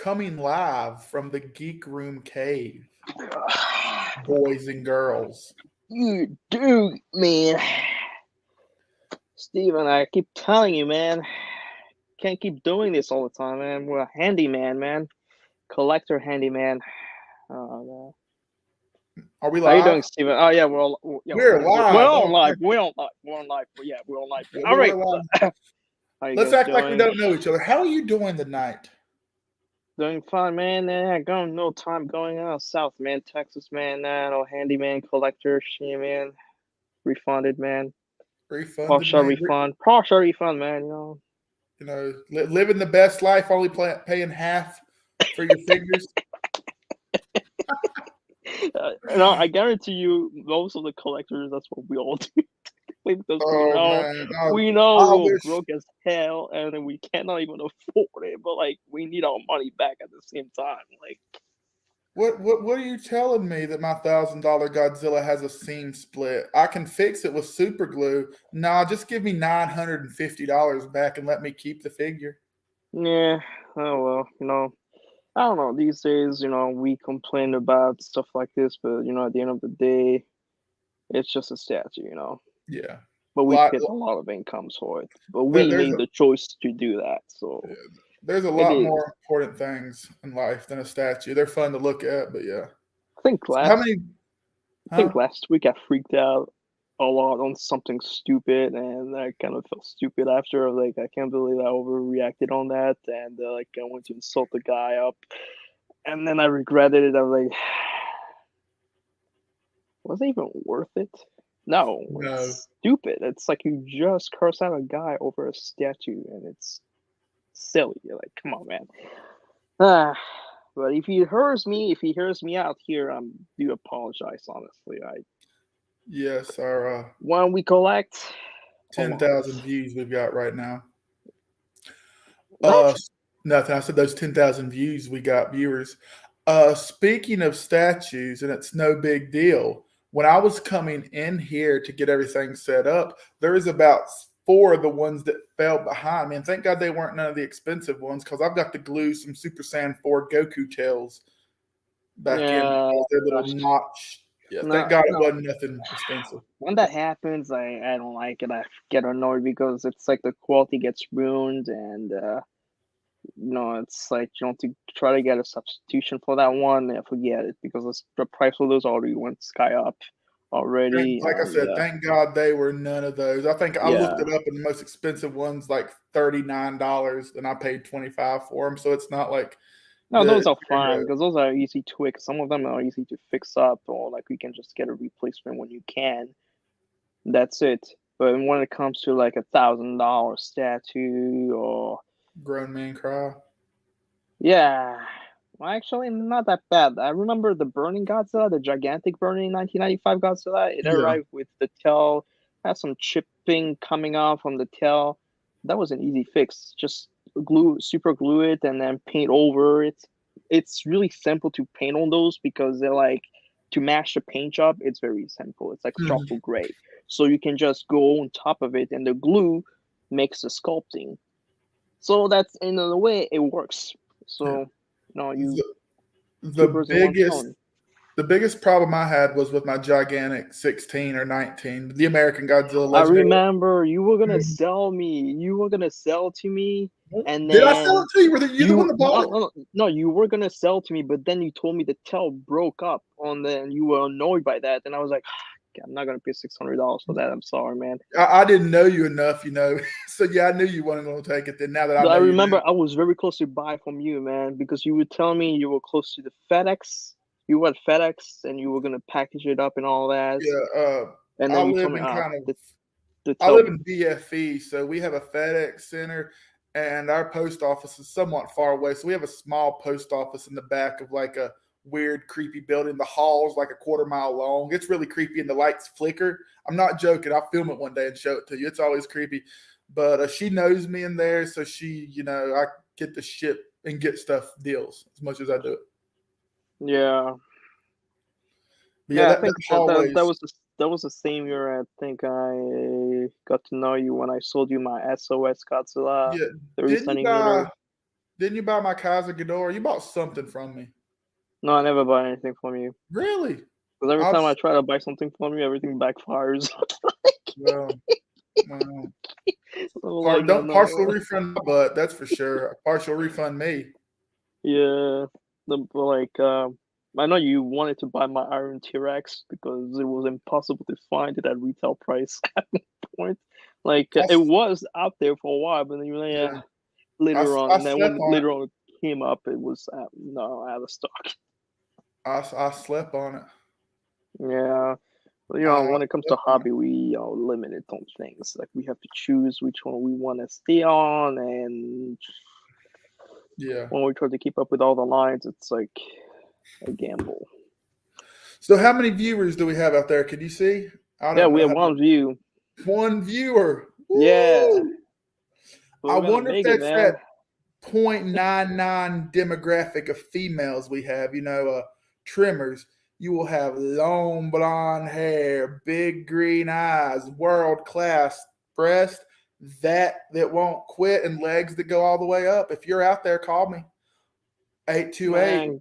coming live from the Geek Room Cave, boys and girls. You do, man. Steven, I keep telling you, man. Can't keep doing this all the time, man. We're a handyman, man. Collector handyman. Oh, man. Are we How you live? doing, Steven? Oh, yeah, we're live. We're on live. We're on live. Yeah, we're on live. All right. Let's act like we don't know each other. How are you doing tonight? Doing fine, man. Going no time going out south, man. Texas, man. No handyman, collector, shit, man. Refunded, man. Partial refund, man. Living the best life, only paying half for your figures. I guarantee you, most of the collectors, that's what we all do. Because we know we're broke as hell, and then we cannot even afford it. But like, we need our money back at the same time. Like, what are you telling me that my $1,000 Godzilla has a seam split? I can fix it with super glue. Nah, just give me $950 back and let me keep the figure. Yeah. Oh well, I don't know. These days, we complain about stuff like this, but at the end of the day, it's just a statue, Yeah. But we get a lot of incomes for it. But we made the choice to do that. So there's a lot more important things in life than a statue. They're fun to look at, but yeah. I think last week I freaked out a lot on something stupid, and I kind of felt stupid after. Like, I can't believe I overreacted on that, and I went to insult the guy up, and then I regretted it. I was like, was it even worth it? No, it's stupid. It's like you just curse out a guy over a statue, and it's silly. You're like, come on, man. But if he hears me out here, I do apologize, honestly. Yes, our when we collect 10,000 views we've got right now. What? Nothing. I said those 10,000 views we got, viewers. Speaking of statues, and it's no big deal. When I was coming in here to get everything set up, there was about 4 of the ones that fell behind me. And thank God they weren't none of the expensive ones, because I've got to glue some Super Saiyan 4 Goku tails back in. Their little notch. Yeah, thank God it wasn't nothing expensive. When that happens, I don't like it. I get annoyed because it's like the quality gets ruined, and it's like you want to try to get a substitution for that one, and forget it, because the price of those already went sky up already. Like I said, thank God they were none of those. I think I looked it up, and the most expensive one's like $39, and I paid $25 for them. So it's not like those are fine, because those are easy to fix. Some of them are easy to fix up, or like we can just get a replacement when you can. That's it. But when it comes to like $1,000 statue or grown man cry. Yeah. Well, actually, not that bad. I remember the burning Godzilla, the gigantic burning 1995 Godzilla. It arrived with the tail, had some chipping coming off from the tail. That was an easy fix. Just super glue it, and then paint over it. It's really simple to paint on those, because they're like, to match the paint job, it's very simple. It's like charcoal gray. So you can just go on top of it, and the glue makes the sculpting. So that's, in a way, it works. So, the biggest problem I had was with my gigantic 16 or 19, the American Godzilla. I remember you were gonna sell me. You were gonna sell to me, and then did I sell it to you? Were you the one that bought it? No, you were gonna sell to me, but then you told me the tail broke up, and then you were annoyed by that, and I was like, I'm not gonna pay $600 for that. I'm sorry, man. I didn't know you enough, so I knew you weren't going to take it. Then now that I remember, I was very close to buy from you, man, because you were telling me you were close to the FedEx. You were at FedEx, and you were gonna package it up and all that. Yeah. And then you told me, I live in BFE, so we have a FedEx center, and our post office is somewhat far away. So we have a small post office in the back of like a weird, creepy building. The hall's like a 1/4 mile long. It's really creepy, and the lights flicker. I'm not joking. I'll film it one day and show it to you. It's always creepy. But she knows me in there, so she, I get to ship and get stuff deals as much as I do it. Yeah. I think that was the same year. I think I got to know you when I sold you my SOS Godzilla 30 centimeter. Didn't you buy my Kaiser Ghidorah? You bought something from me. No, I never buy anything from you. Really? Because every time I try to buy something from you, everything backfires. Well, don't partial refund my butt, that's for sure. Partial refund me. Yeah. I know you wanted to buy my Iron T-Rex because it was impossible to find it at retail price at one point. It was out there for a while, but then you later on, and then when later on it came up, it was out of stock. I slept on it. Yeah. When it comes to hobby, we are limited on things. Like, we have to choose which one we want to stay on, and when we try to keep up with all the lines, it's like a gamble. So how many viewers do we have out there? Can you see? We have one view. One viewer. Woo! Yeah. I wonder if that's that 0.99 demographic of females we have. Tremors. You will have long blonde hair, big green eyes, world-class breast, that won't quit, and legs that go all the way up. If you're out there, call me. 828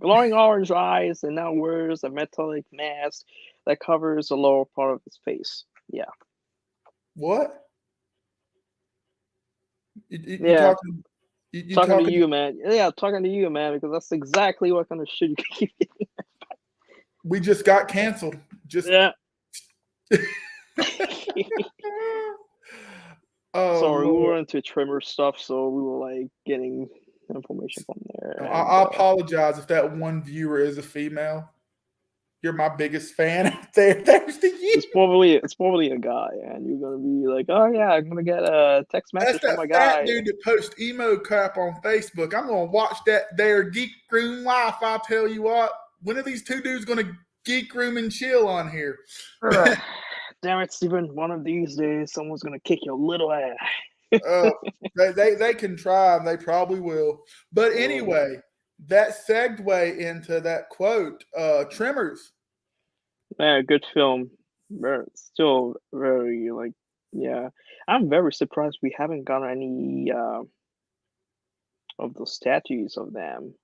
glowing orange eyes, and now wears a metallic mask that covers the lower part of his face. Yeah. What? Talking to you, man. Yeah, talking to you, man, because that's exactly what kind of shit you keep getting. We just got canceled. Yeah. Sorry, we were into Tremors stuff, so we were getting information from there. I apologize if that one viewer is a female. You're my biggest fan out there. Thanks to you. It's probably a guy, and you're gonna be like, "Oh yeah, I'm gonna get a text message from a guy." That's that dude that posts emo crap on Facebook. I'm gonna watch that there Geekroom Life. I'll tell you what. When are these two dudes gonna geek room and chill on here? Damn it, Steven! One of these days, someone's gonna kick your little ass. They can try, and they probably will. But anyway. That segue into that quote, Tremors. Yeah, good film. Still very I'm very surprised we haven't got any of the statues of them.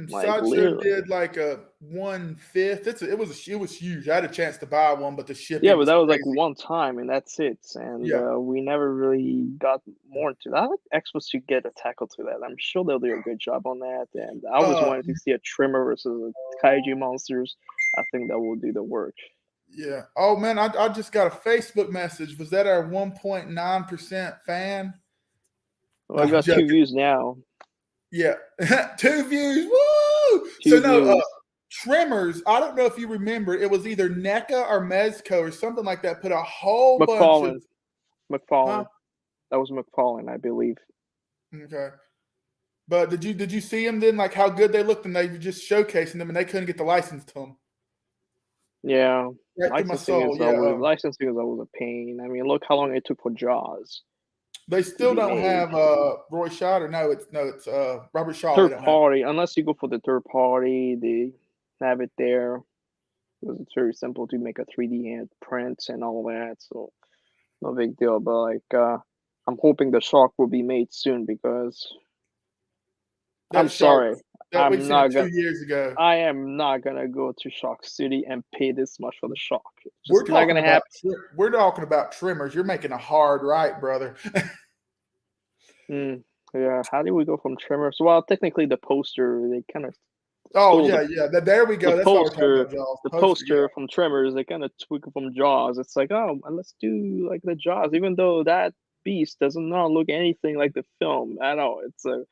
Sideshow did a 1/5. It was huge. I had a chance to buy one, but the shipping. Yeah, but that was one time, and that's it. And we never really got more into that. I like Expos to get a tackle to that. I'm sure they'll do a good job on that. And I always wanted to see a Tremor versus a Kaiju monsters. I think that will do the work. Yeah. Oh man, I just got a Facebook message. Was that our 1.9% fan? Well, I got 2 views now. Yeah, 2 views. Woo! Tremors. I don't know if you remember. It was either NECA or Mezco or something like that. Put a whole bunch of McFarlane. That was McFarlane, I believe. Okay, but did you see them then? Like how good they looked, and they were just showcasing them, and they couldn't get the license to them. Yeah, right to my soul. Licensing is always a pain. I mean, look how long it took for Jaws. They still don't have Roy Scheider. No, it's Robert Shaw. Third party, unless you go for the third party, they have it there because it's very simple to make a 3D hand print and all that. So no big deal. But I'm hoping the Shark will be made soon because I'm sorry. I'm not gonna. 2 years ago. I am not gonna go to Shark City and pay this much for the Shark. We're not gonna happen. We're talking about Tremors. You're making a hard right, brother. Yeah. How do we go from Tremors? Well, technically, the poster they kind of. Oh yeah. There we go. That's what we're talking about, Jaws. The poster from Tremors, they kind of tweak it from Jaws. It's like, oh, let's do the Jaws, even though that beast does not look anything like the film at all. It's a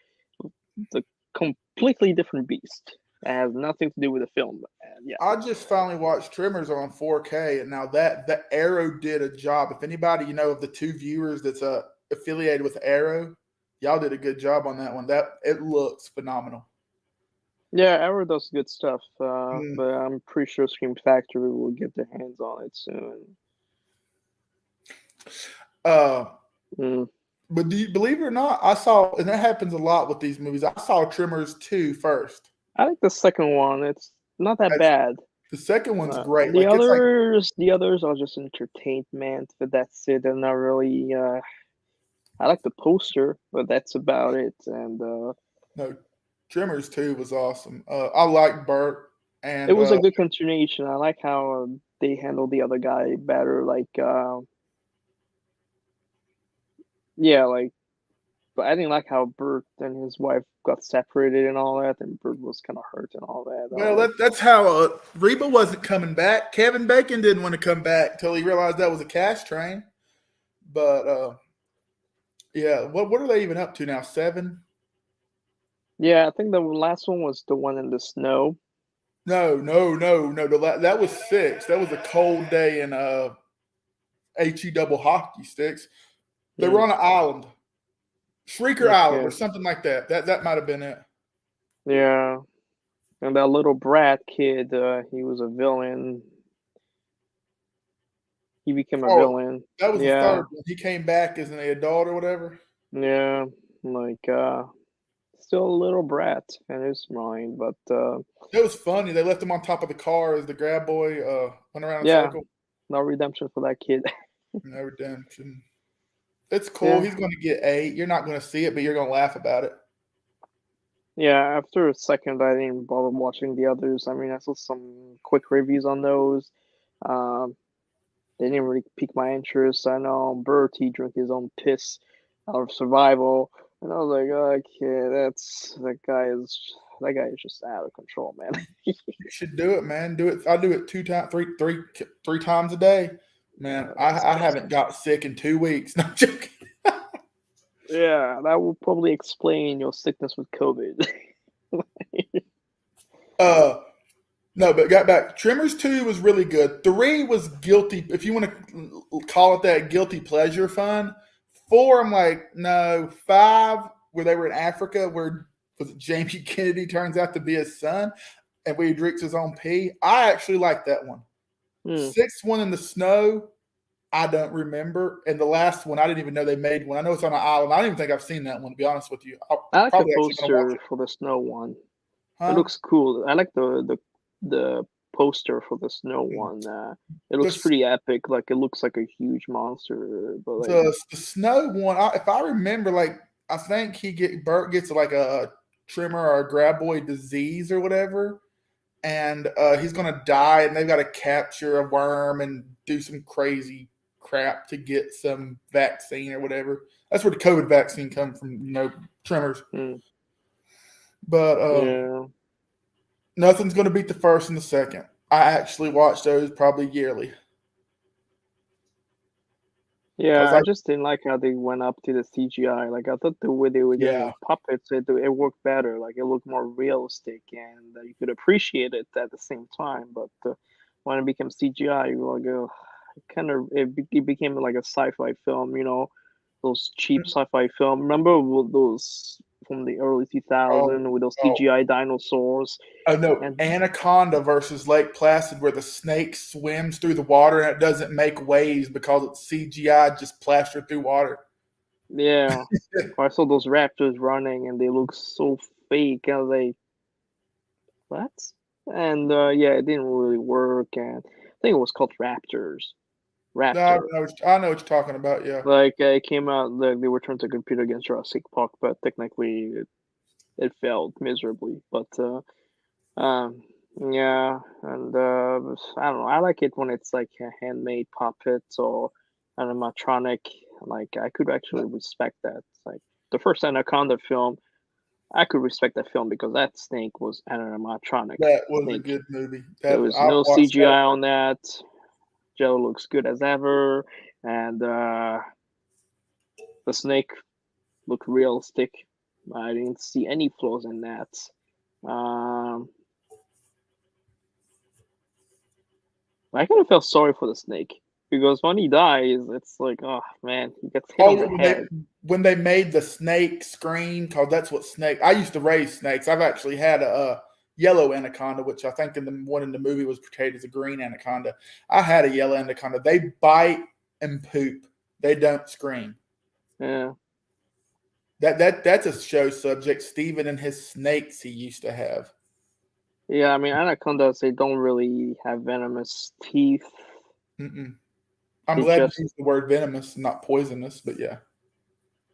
completely different beast. It has nothing to do with the film. I just finally watched Tremors on 4K, and now that Arrow did a job. If anybody of the 2 viewers that's affiliated with Arrow, y'all did a good job on that one. That it looks phenomenal. Yeah, Arrow does good stuff, but I'm pretty sure Scream Factory will get their hands on it soon. But do you believe it or not? I saw, and that happens a lot with these movies. I saw Tremors 2 first. I like the second one. It's not that bad. The second one's great. The others are just entertainment, but that's it. They're not really I like the poster, but that's about it. And no, Tremors 2 was awesome. I like Burt, it and was a good continuation. I like how they handled the other guy better. Like, yeah, like, but I didn't like how Bert and his wife got separated and all that, and Bert was kind of hurt and all that. well, that's how Reba wasn't coming back. Kevin Bacon didn't want to come back until he realized that was a cash train. But yeah, what are they even up to now? 7? Yeah, I think the last one was the one in the snow. No. That was 6. That was a cold day in HE double hockey sticks. They were on an island, Shrieker Island, or something like that. That might have been it. Yeah, and that little brat kid, he was a villain. He became a villain. That was the third one. He came back as an adult or whatever. Yeah, like still a little brat in his mind, but it was funny. They left him on top of the car as the grab boy went around in a circle. No redemption for that kid. No redemption. It's cool. He's going to get 8. You're not going to see it, but you're going to laugh about it. Yeah, after a second, I didn't bother watching the others. I mean, I saw some quick reviews on those. They didn't really pique my interest. I know Bert, he drank his own piss out of survival, and I was like, okay, that guy is just out of control, man. You should do it, man. Do it. I do it 3 times a day, man. I haven't got sick in 2 weeks. No, I'm joking. Yeah, that will probably explain your sickness with COVID. No, but got back. Tremors 2 was really good. 3 was guilty, if you want to call it that, guilty pleasure fun. 4, I'm like, no. 5, where they were in Africa, where was it Jamie Kennedy turns out to be his son, and where he drinks his own pee. I actually like that one. 6th one in the snow, I don't remember. And the last one, I didn't even know they made one. I know it's on an island. I don't even think I've seen that one, to be honest with you. I like the poster for the snow one. Huh? It looks cool. I like the poster for the snow one. It looks pretty epic. Like, it looks like a huge monster. But like, the snow one, if I remember, like, I think Bert gets like a tremor or a graboid disease or whatever, and he's gonna die, and they've got to capture a worm and do some crazy crap to get some vaccine or whatever. That's where the COVID vaccine comes from, Tremors. But nothing's gonna beat the first and the second. I actually watch those probably yearly. Yeah, I just didn't like how they went up to the CGI. Like, I thought the way they were doing the puppets, it worked better. Like, it looked more realistic, and you could appreciate it at the same time. But when it became CGI, you were like, it became like a sci-fi film. Those cheap sci-fi film. Remember those from the early 2000s with those CGI dinosaurs? Oh no, Anaconda versus Lake Placid, where the snake swims through the water and it doesn't make waves because it's CGI just plastered through water. Yeah, I saw those raptors running and they look so fake. I was like, what? And it didn't really work. And I think it was called Raptors. Raptor. I know what you're talking about. Yeah. Like, it came out like they were trying to compete against Jurassic Park, but technically it failed miserably. But yeah, and I don't know. I like it when it's like a handmade puppet or animatronic. Like, I could actually respect that. Like, the first Anaconda film, I could respect that film because that snake was animatronic. That was a good movie. There was no CGI on that. Joe looks good as ever, and the snake looked realistic. I didn't see any flaws in that. I kind of felt sorry for the snake because when he dies, it's like, oh man, he gets hit on the head. When they made the snake scream, because that's what snake. I used to raise snakes. I've actually had a yellow anaconda, which I think in the one in the movie was portrayed as a green anaconda. I had a yellow anaconda. They bite and poop. They don't scream. Yeah. That's a show subject. Steven and his snakes he used to have. Yeah, I mean, anacondas, they don't really have venomous teeth. I'm glad you used the word venomous, not poisonous, but yeah.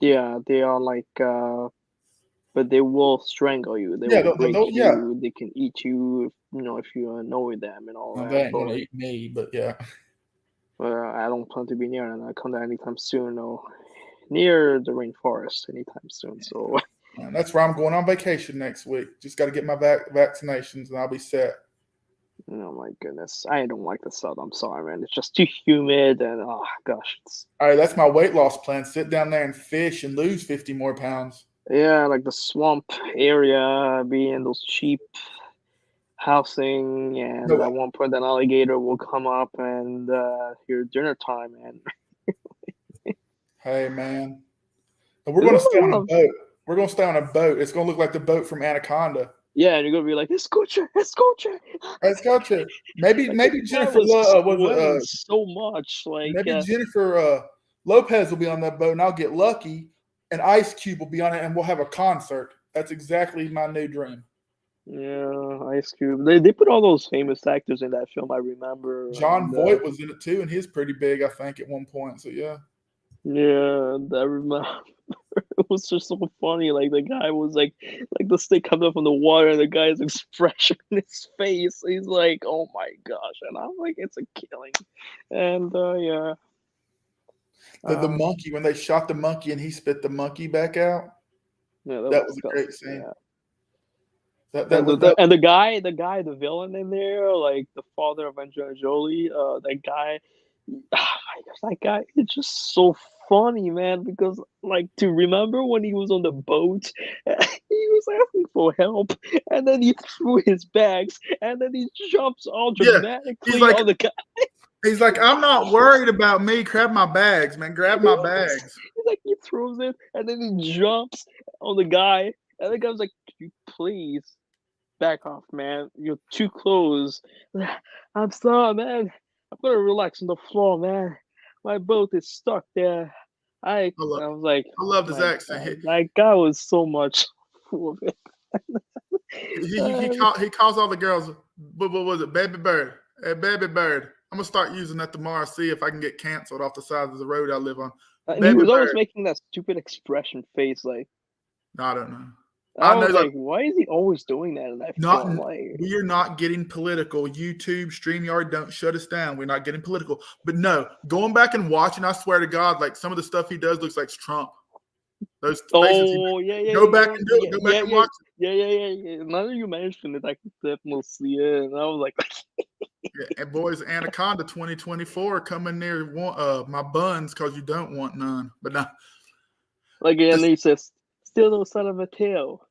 Yeah, they are like, but they will strangle you. They Yeah, will break yeah. you. They can eat you, if you annoy them and all Well, that. they ain't But gonna eat me, but yeah. I don't plan to be near an anaconda anytime soon, or near the rainforest anytime soon. So, And that's where I'm going on vacation next week. Just got to get my vaccinations, and I'll be set. my goodness, I don't like the sun. I'm sorry, man. It's just too humid, and oh gosh, All right, that's my weight loss plan. Sit down there and fish and lose 50 more pounds. yeah, like the swamp area, be in those cheap housing, and No, at one point an alligator will come up and your dinner time, and hey man, we're going to stay on a boat. We're going to stay on a boat. It's going to look like the boat from Anaconda. Yeah, and you're gonna be like, escucha. Let's go to maybe Jennifer was so much like maybe Jennifer Lopez will be on that boat, and I'll get lucky, and Ice Cube will be on it, and we'll have a concert. That's exactly my new dream. Yeah, Ice Cube. They put all those famous actors in that film. I remember. John Voight was in it too, and he's pretty big, I think, at one point. So yeah. Yeah, I remember. It was just so funny. Like the guy was like the stick comes up from the water, and the guy's expression in his face. He's like, "Oh my gosh!" And I'm like, "It's a killing." And yeah. The monkey, when they shot the monkey and he spit the monkey back out. Yeah, that was a great scene. Yeah. And the guy, the villain in there, like the father of Angelina Jolie, that guy, oh my gosh, that guy is just so funny, man. Because like, to remember when he was on the boat, he was asking for help, and then he threw his bags, and then he jumps all dramatically on the guy. He's like, I'm not worried about me. Grab my bags, man. Grab my bags. He's like, he throws it, and then he jumps on the guy, and the guy's like, "Can you please back off, man? You're too close." I'm sorry, man. I'm gonna relax on the floor, man. My boat is stuck there. I was like, I love his accent. That guy was so much full of it. He calls all the girls, what was it, baby bird? Hey, baby bird. I'm gonna start using that tomorrow. See if I can get canceled off the side of the road I live on. And he was always making that stupid expression face, like. I don't know. I was like, why is he always doing that in that film? We are not getting political. YouTube, StreamYard, don't shut us down. We're not getting political. But no, going back and watching, I swear to God, like some of the stuff he does looks like Trump. Those faces. Go back and do it. Go back and watch it. Yeah. Now that you mentioned it, I could definitely see it. And I was like, yeah, and boys, Anaconda 2024 coming near my buns because you don't want none. But no. Like, and he says, still no son of Mateo.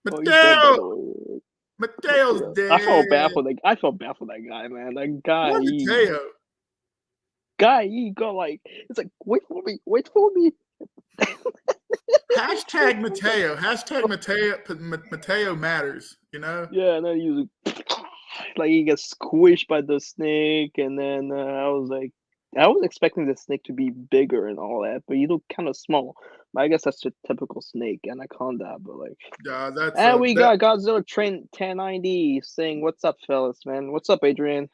Mateo's dead. I felt bad for that guy, man. That guy. Mateo. He got like, it's like, wait for me. Hashtag Mateo. Hashtag Mateo matters, you know? Yeah, and then he like he gets squished by the snake, and then I was expecting the snake to be bigger and all that, but he looked kind of small. But I guess that's a typical snake, anaconda. But like, yeah, we got Godzilla Train 1090 saying, "What's up, fellas, man? What's up, Adrian?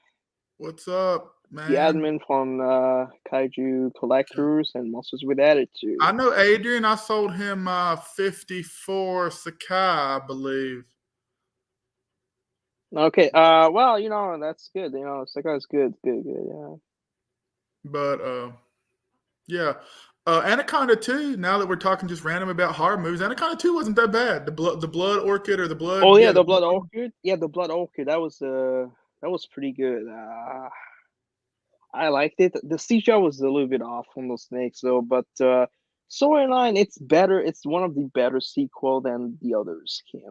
What's up, man? The admin from Kaiju Collectors and Monsters with Attitude." I know Adrian. I sold him 54 Sakai, I believe. Okay. Well, that's good. Sakai's good. Yeah. But yeah. Anaconda 2, now that we're talking just random about horror movies, Anaconda 2 wasn't that bad. The blood orchid or the blood. Oh yeah, the blood orchid. Yeah, the blood orchid. That was pretty good. I liked it. The CGI was a little bit off on those snakes though, but storyline, it's better. It's one of the better sequel than the others came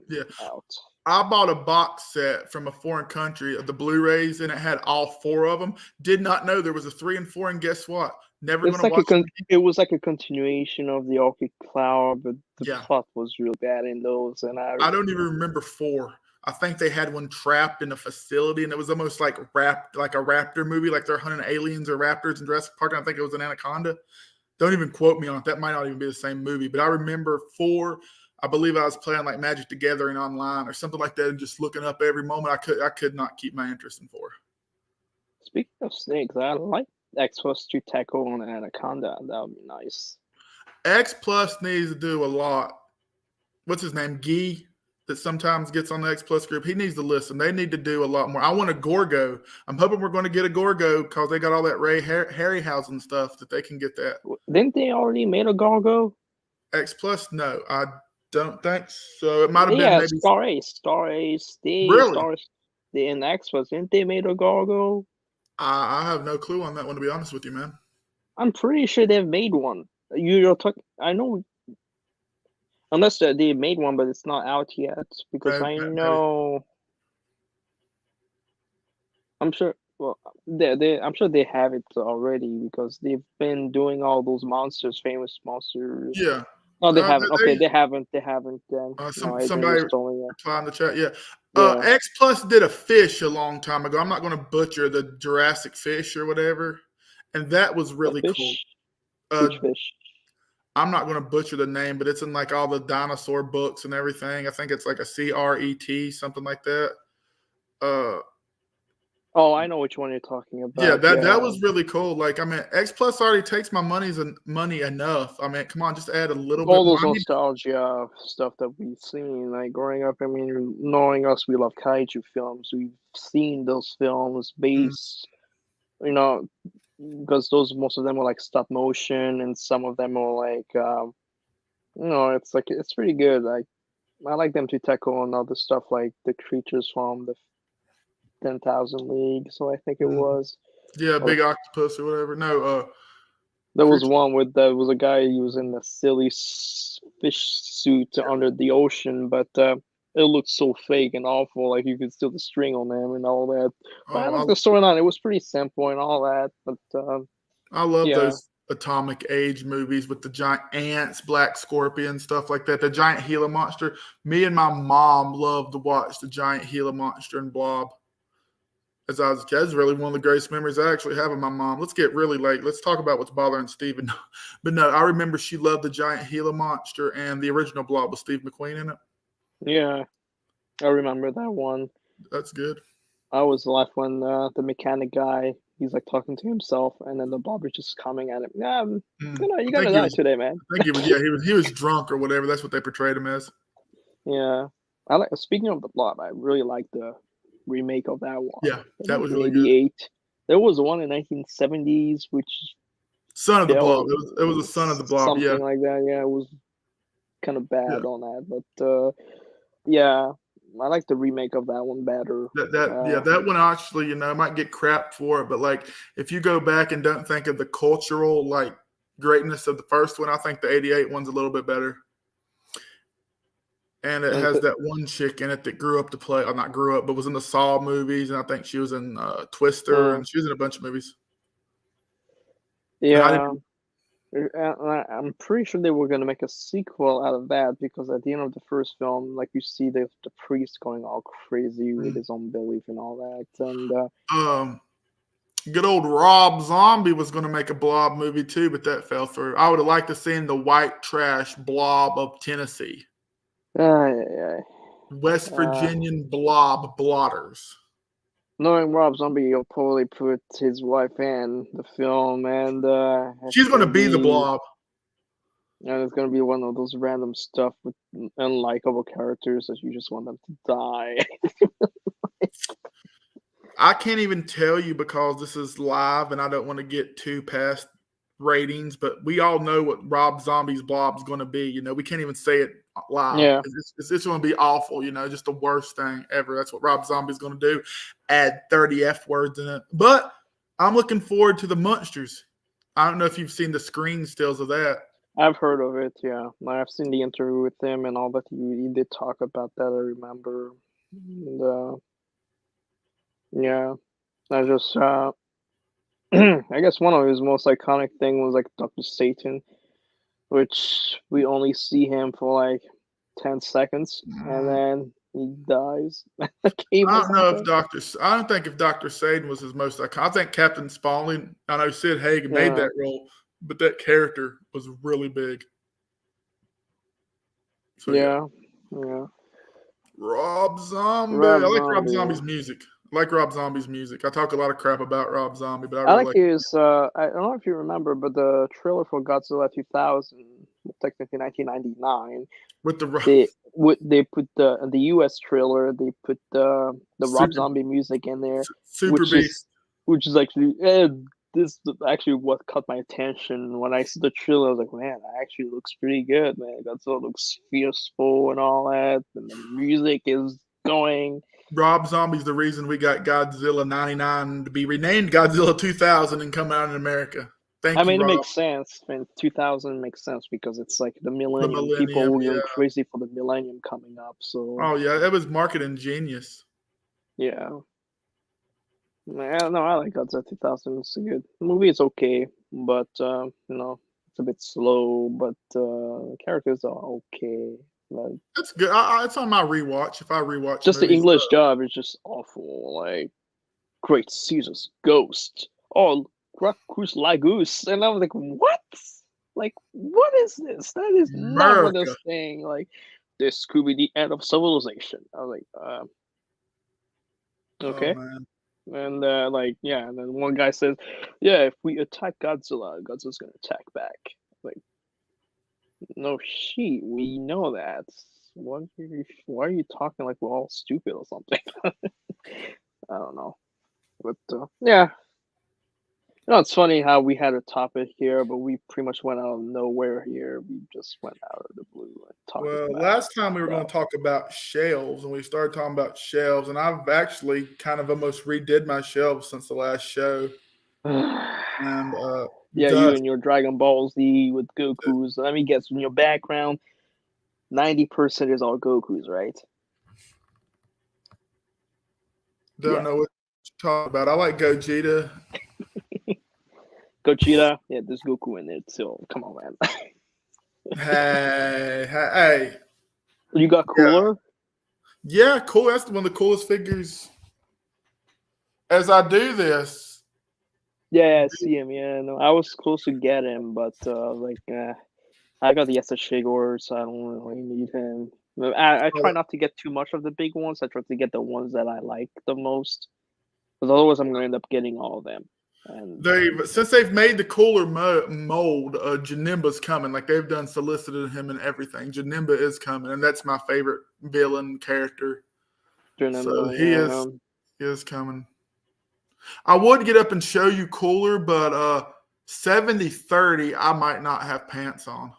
out. I bought a box set from a foreign country of the Blu-rays, and it had all 4 of them. Did not know there was a 3 and 4, and guess what? Never going to watch it. It was like a continuation of the Orchid Cloud, but the plot was real bad in those. And I don't even remember 4. I think they had one trapped in a facility, and it was almost like a raptor movie, like they're hunting aliens or raptors in Jurassic Park. And I think it was an anaconda. Don't even quote me on it. That might not even be the same movie. But I remember 4. I believe I was playing like Magic the Gathering online or something like that, and just looking up every moment. I could not keep my interest in 4. Speaking of snakes, I like X-Force to tackle on an anaconda. That would be nice. X Plus needs to do a lot. What's his name? Gee, that sometimes gets on the X Plus group. He needs to listen. They need to do a lot more. I want a Gorgo. I'm hoping we're going to get a Gorgo because they got all that Ray Harryhausen stuff that they can get that. Didn't they already made a Gorgo? X Plus? No, I don't think so. It might have been maybe Star Ace. Really? In X Plus, didn't they made a Gorgo? I have no clue on that one, to be honest with you, man. I'm pretty sure they've made one. I know, unless they made one, but it's not out yet because I know. Maybe. I'm sure. Well, I'm sure they have it already because they've been doing all those famous monsters. Yeah. No, they haven't. Okay, they haven't. Then somebody reply in the chat. Yeah. X Plus did a fish a long time ago. I'm not going to butcher the Jurassic fish or whatever, and that was really cool. Which fish? I'm not going to butcher the name, but it's in like all the dinosaur books and everything. I think it's like a CRET, something like that. Oh, I know which one you're talking about. Yeah, that was really cool. Like, I mean, X Plus already takes my money enough. I mean, come on, just add a little bit. All those nostalgia stuff that we've seen, like growing up. I mean, knowing us, we love Kaiju films. We've seen those films based, because most of them were like stop motion, and some of them were like, it's pretty good. Like, I like them to tackle on other stuff like the creatures from the 10,000 League, so I think it was. Yeah, Big Octopus or whatever. No, there was one with there was a guy who was in a silly fish suit under the ocean, but it looked so fake and awful. Like you could still the string on them and all that. But I like the storyline; it was pretty simple and all that. But I love those Atomic Age movies with the giant ants, Black Scorpion, stuff like that. The giant Gila monster. Me and my mom loved to watch the giant Gila monster and Blob. As I was a kid, that's really one of the greatest memories I actually have of my mom. Let's get really late. Let's talk about what's bothering Steven. But no, I remember she loved the giant Gila monster and the original Blob with Steve McQueen in it. Yeah, I remember that one. That's good. I was left when the mechanic guy, he's like talking to himself, and then the Blob is just coming at him. Yeah, you're gonna die today, man. I think he was drunk or whatever. That's what they portrayed him as. Yeah, speaking of the Blob, I really like the remake of that one. Yeah, that was really good. There was one in 1970s, which Son of the Blob. It was a Son of the Blob. Something like that. Yeah, it was kind of bad on that, but yeah, I like the remake of that one better. That one actually, might get crap for it, but like if you go back and don't think of the cultural like greatness of the first one, I think the '88 one's a little bit better. And it has that one chick in it that grew up to play, or not grew up, but was in the Saw movies, and I think she was in Twister, and she was in a bunch of movies. Yeah, I'm pretty sure they were going to make a sequel out of that because at the end of the first film, like you see the priest going all crazy with his own belief and all that, and good old Rob Zombie was going to make a Blob movie too, but that fell through. I would have liked to see the white trash Blob of Tennessee. West Virginian Blob blotters. Knowing Rob Zombie, he'll probably put his wife in the film, and she's going to be the Blob. And it's going to be one of those random stuff with unlikable characters that you just want them to die. I can't even tell you because this is live, and I don't want to get too past ratings, but we all know what Rob Zombie's Blob's going to be. We can't even say it live. Yeah, it's going to be awful. Just the worst thing ever. That's what Rob Zombie's going to do. Add 30 F words in it. But I'm looking forward to the Munsters. I don't know if you've seen the screen stills of that. I've heard of it. Yeah, I've seen the interview with him and all that. He did talk about that. I remember. And, yeah, I just. I guess one of his most iconic thing was like Dr. Satan, which we only see him for like 10 seconds and then he dies. I don't think if Dr. Satan was his most iconic. I think Captain Spaulding, I know Sid Hagen made that role, but that character was really big. So, yeah. Rob Zombie. I like Rob Zombie's music. I talk a lot of crap about Rob Zombie, but I really like his. I don't know if you remember, but the trailer for Godzilla 2000, technically 1999. With the They put the US trailer. They put the Rob Zombie music in there, Super Beast, which is actually this is actually what caught my attention when I saw the trailer. I was like, man, that actually looks pretty good, man. Godzilla looks fierceful and all that, and the music is going. Rob Zombie's the reason we got Godzilla 99 to be renamed Godzilla 2000 and come out in America. Thank you, It Rob. makes sense. 2000 makes sense because it's like the millennium. People will go crazy for the millennium coming up. So. Oh yeah, that was marketing genius. Yeah. No, I like Godzilla 2000. It's a good movie. It's okay, but it's a bit slow. But the characters are okay. Like, that's good. It's on my rewatch. If I rewatch, just movies, the English dub is just awful. Like, Great Caesar's Ghost. Oh, Cracus Lagus, and I was like, what? Like, what is this? That is not what they're saying. Like, this could be the end of civilization. I was like, okay. Oh, and and then one guy says, yeah, if we attack Godzilla, Godzilla's gonna attack back. Like, no shit, we know that. Why are you talking like we're all stupid or something? I don't know. But yeah. It's funny how we had a topic here, but we pretty much went out of nowhere here. We just went out of the blue and talked about last time we were going to talk about shelves, and we started talking about shelves, and I've actually kind of almost redid my shelves since the last show. And you and your Dragon Ball Z with Goku's. Let me guess, in your background, 90% is all Goku's, right? Don't know what you're talking about. I like Gogeta. Gogeta, yeah, there's Goku in there too. Come on, man. Hey. You got Cooler? Yeah, cool. That's one of the coolest figures. As I do this. Yeah, I see him. Yeah, no, I was close to get him, but I got the Shigor, so I don't really need him. I try not to get too much of the big ones. I try to get the ones that I like the most, because otherwise I'm going to end up getting all of them. And since they've made the Cooler mold, Janemba's coming. Like, they've done solicited him and everything. Janemba is coming, and that's my favorite villain character. Janemba, so he is coming. I would get up and show you Cooler, but 70-30, I might not have pants on.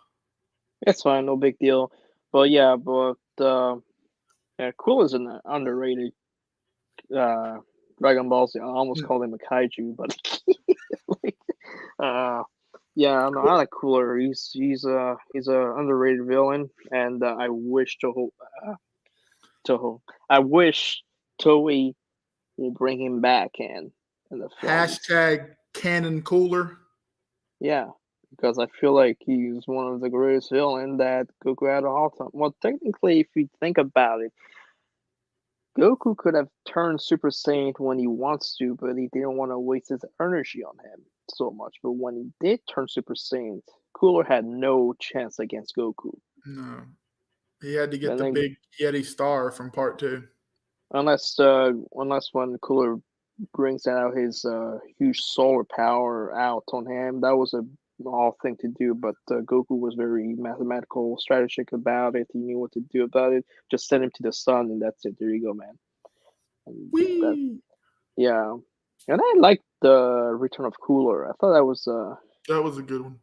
It's fine, no big deal. But yeah, Cooler's an underrated Dragon Ball Z. I almost called him a Kaiju, but I like Cooler. He's a underrated villain, and I wish Toho. I wish Toei will bring him back in the film. #canon Cooler. Yeah, because I feel like he's one of the greatest villains that Goku had all time. Well, technically, if you think about it, Goku could have turned Super Saiyan when he wants to, but he didn't want to waste his energy on him so much. But when he did turn Super Saiyan, Cooler had no chance against Goku. No. He had to get the big Yeti star from Part 2. Unless when Cooler brings out his huge solar power out on him, that was a all thing to do, but Goku was very mathematical, strategic about it. He knew what to do about it. Just send him to the sun, and that's it. There you go, man. And I liked the Return of Cooler. I thought that was a good one.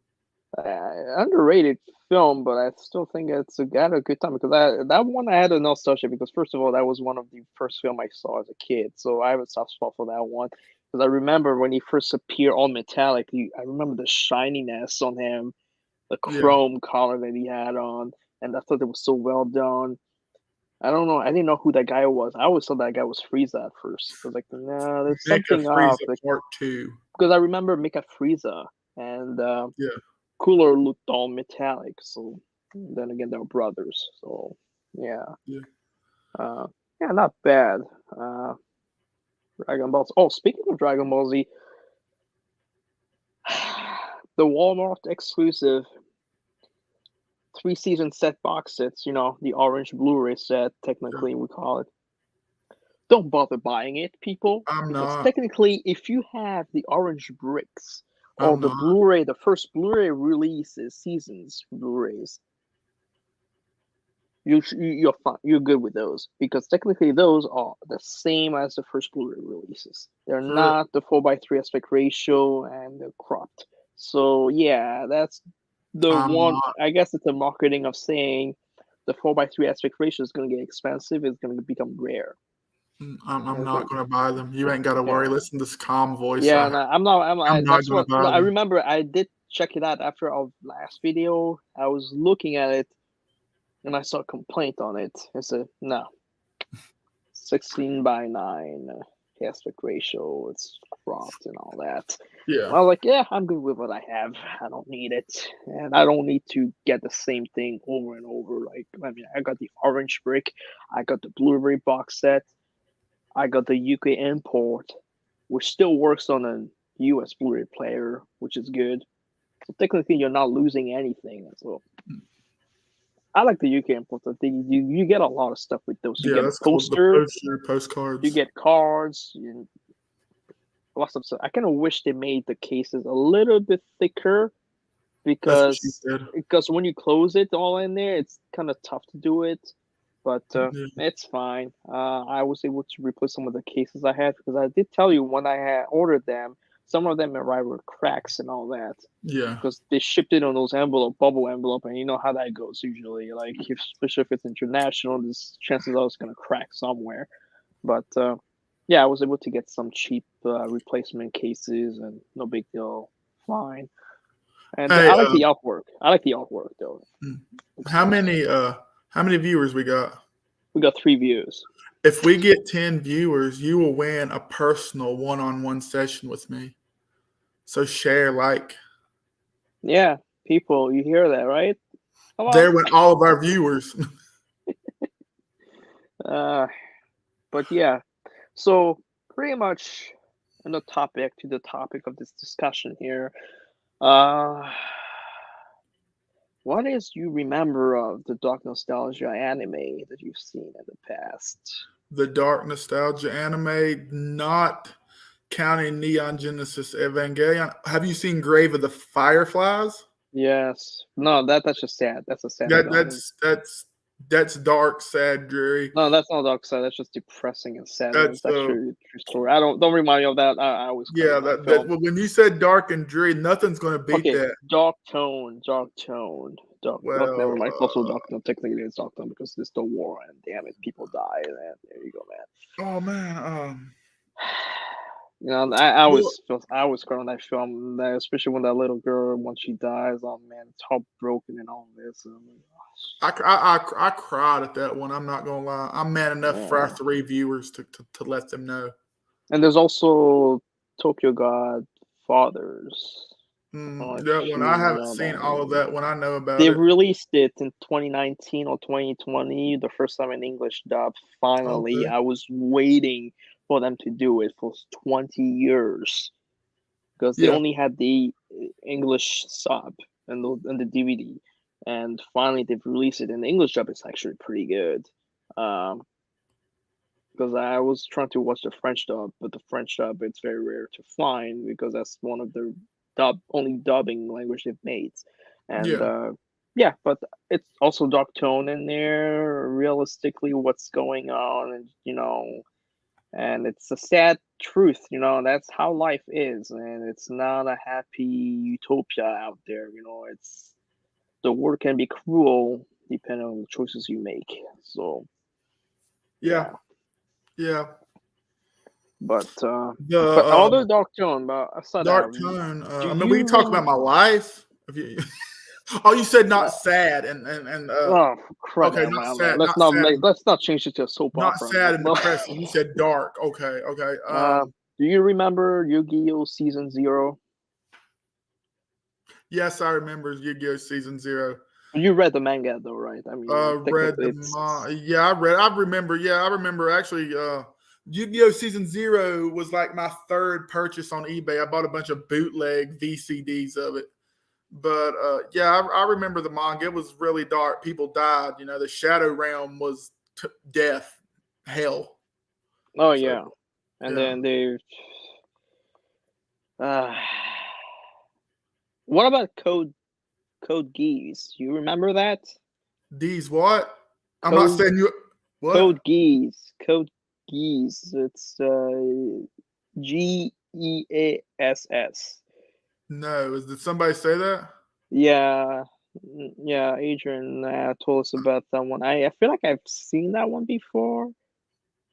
Underrated film, but I still think got a good time, because that one I had a nostalgia, because first of all, that was one of the first film I saw as a kid, so I have a soft spot for that one. Because I remember when he first appeared all metallic, I remember the shininess on him, the chrome collar that he had on, and I thought it was so well done. I don't know. I didn't know who that guy was. I always thought that guy was Frieza at first. I was like, no, there's something off. Part 2. Because I remember Mecha Frieza, and Cooler looked all metallic. So then again, they were brothers. So not bad. Dragon Balls. Oh, speaking of Dragon Ball Z, the Walmart exclusive 3-season set box sets, the orange Blu-ray set, technically we call it. Don't bother buying it, people. I'm because not. Technically, if you have the orange bricks Oh, the Blu-ray, the first Blu-ray release is Seasons Blu-rays. You're fine. You're good with those because technically those are the same as the first Blu-ray releases. They're not the 4:3 aspect ratio and they're cropped. So yeah, that's the one. I guess it's the marketing of saying the 4:3 aspect ratio is going to get expensive. It's going to become rare. I'm not going to buy them. You ain't got to worry. Listen to this calm voice. Yeah, no, I'm not. I'm not going to buy them. I remember I did check it out after our last video. I was looking at it. And I saw a complaint on it. I said, no. 16:9 aspect ratio. It's cropped and all that. Yeah. And I was like, yeah, I'm good with what I have. I don't need it. And I don't need to get the same thing over and over. Like, I mean, I got the orange brick. I got the Blu-ray box set. I got the UK import, which still works on a US Blu-ray player, which is good. So technically, you're not losing anything. So I like the UK import. I think you get a lot of stuff with those. You get a poster, postcards. You get cards. Lots of stuff. I kind of wish they made the cases a little bit thicker because when you close it all in there, it's kind of tough to do it. But it's fine. I was able to replace some of the cases I had because I did tell you when I had ordered them, some of them arrived with cracks and all that. Yeah. Because they shipped it on those bubble envelope, and you know how that goes usually. Like, especially if it's international, there's chances are it's going to crack somewhere. But, yeah, I was able to get some cheap replacement cases, and no big deal. Fine. And I like the artwork. I like the artwork, though. How many viewers we got? We got 3 views. If we get 10 viewers, you will win a personal one-on-one session with me. So share, like. Yeah, people, you hear that, right? There went all of our viewers. But yeah, so pretty much on the topic of this discussion here. What is you remember of the dark nostalgia anime that you've seen in the past? The dark nostalgia anime, not counting Neon Genesis Evangelion. Have you seen Grave of the Fireflies? Yes. No, that's just sad. That's a sad. That's dark, sad, dreary. No, that's not dark sad. That's just depressing and sad. That's actually a true story. Don't remind me of that. I was when you said dark and dreary, nothing's going to beat that. Dark tone. Never mind. It's also dark tone. Technically, it's dark tone because there's the war, and damn it, people die. And there you go, man. Oh man. You know, I was crying on that film, especially when that little girl, when she dies. Oh man, it's heartbroken and all this. I cried at that one. I'm not gonna lie. I'm man enough for our 3 viewers to let them know. And there's also Tokyo God Fathers. That one I haven't seen all of that one. I know about it. They released it in 2019 or 2020, the first time in English dub. Finally, I was waiting for them to do it for 20 years because they only had the English sub and the DVD, and finally they've released it in the English dub. It's actually pretty good. Because I was trying to watch the French dub, but the French dub it's very rare to find because that's one of the only dubbing language they've made, and but it's also dark tone in there. Realistically, what's going on, and and it's a sad truth. That's how life is, and it's not a happy utopia out there. It's the world can be cruel depending on the choices you make. So, yeah. But other dark tone, but aside dark tone. I mean, we can talk about my life. You said not sad and crap, okay, not sad. Let's not change it to a soap opera. Not sad and depressing. You said dark. Okay. Do you remember Yu-Gi-Oh! Season 0? Yes, I remember Yu-Gi-Oh! Season 0. You read the manga though, right? I mean, read the manga. I remember. Yeah, I remember actually. Yu-Gi-Oh! Season 0 was like my 3rd purchase on eBay. I bought a bunch of bootleg VCDs of it. But I remember the manga. It was really dark. People died. The Shadow Realm was death, hell. Oh, so, yeah. And then they What about Code Geass? You remember that? These what? I'm not saying you. What? Code Geass. Code Geass. It's Geass. No, did somebody say that? Yeah, Adrian told us about that one. I feel like I've seen that one before.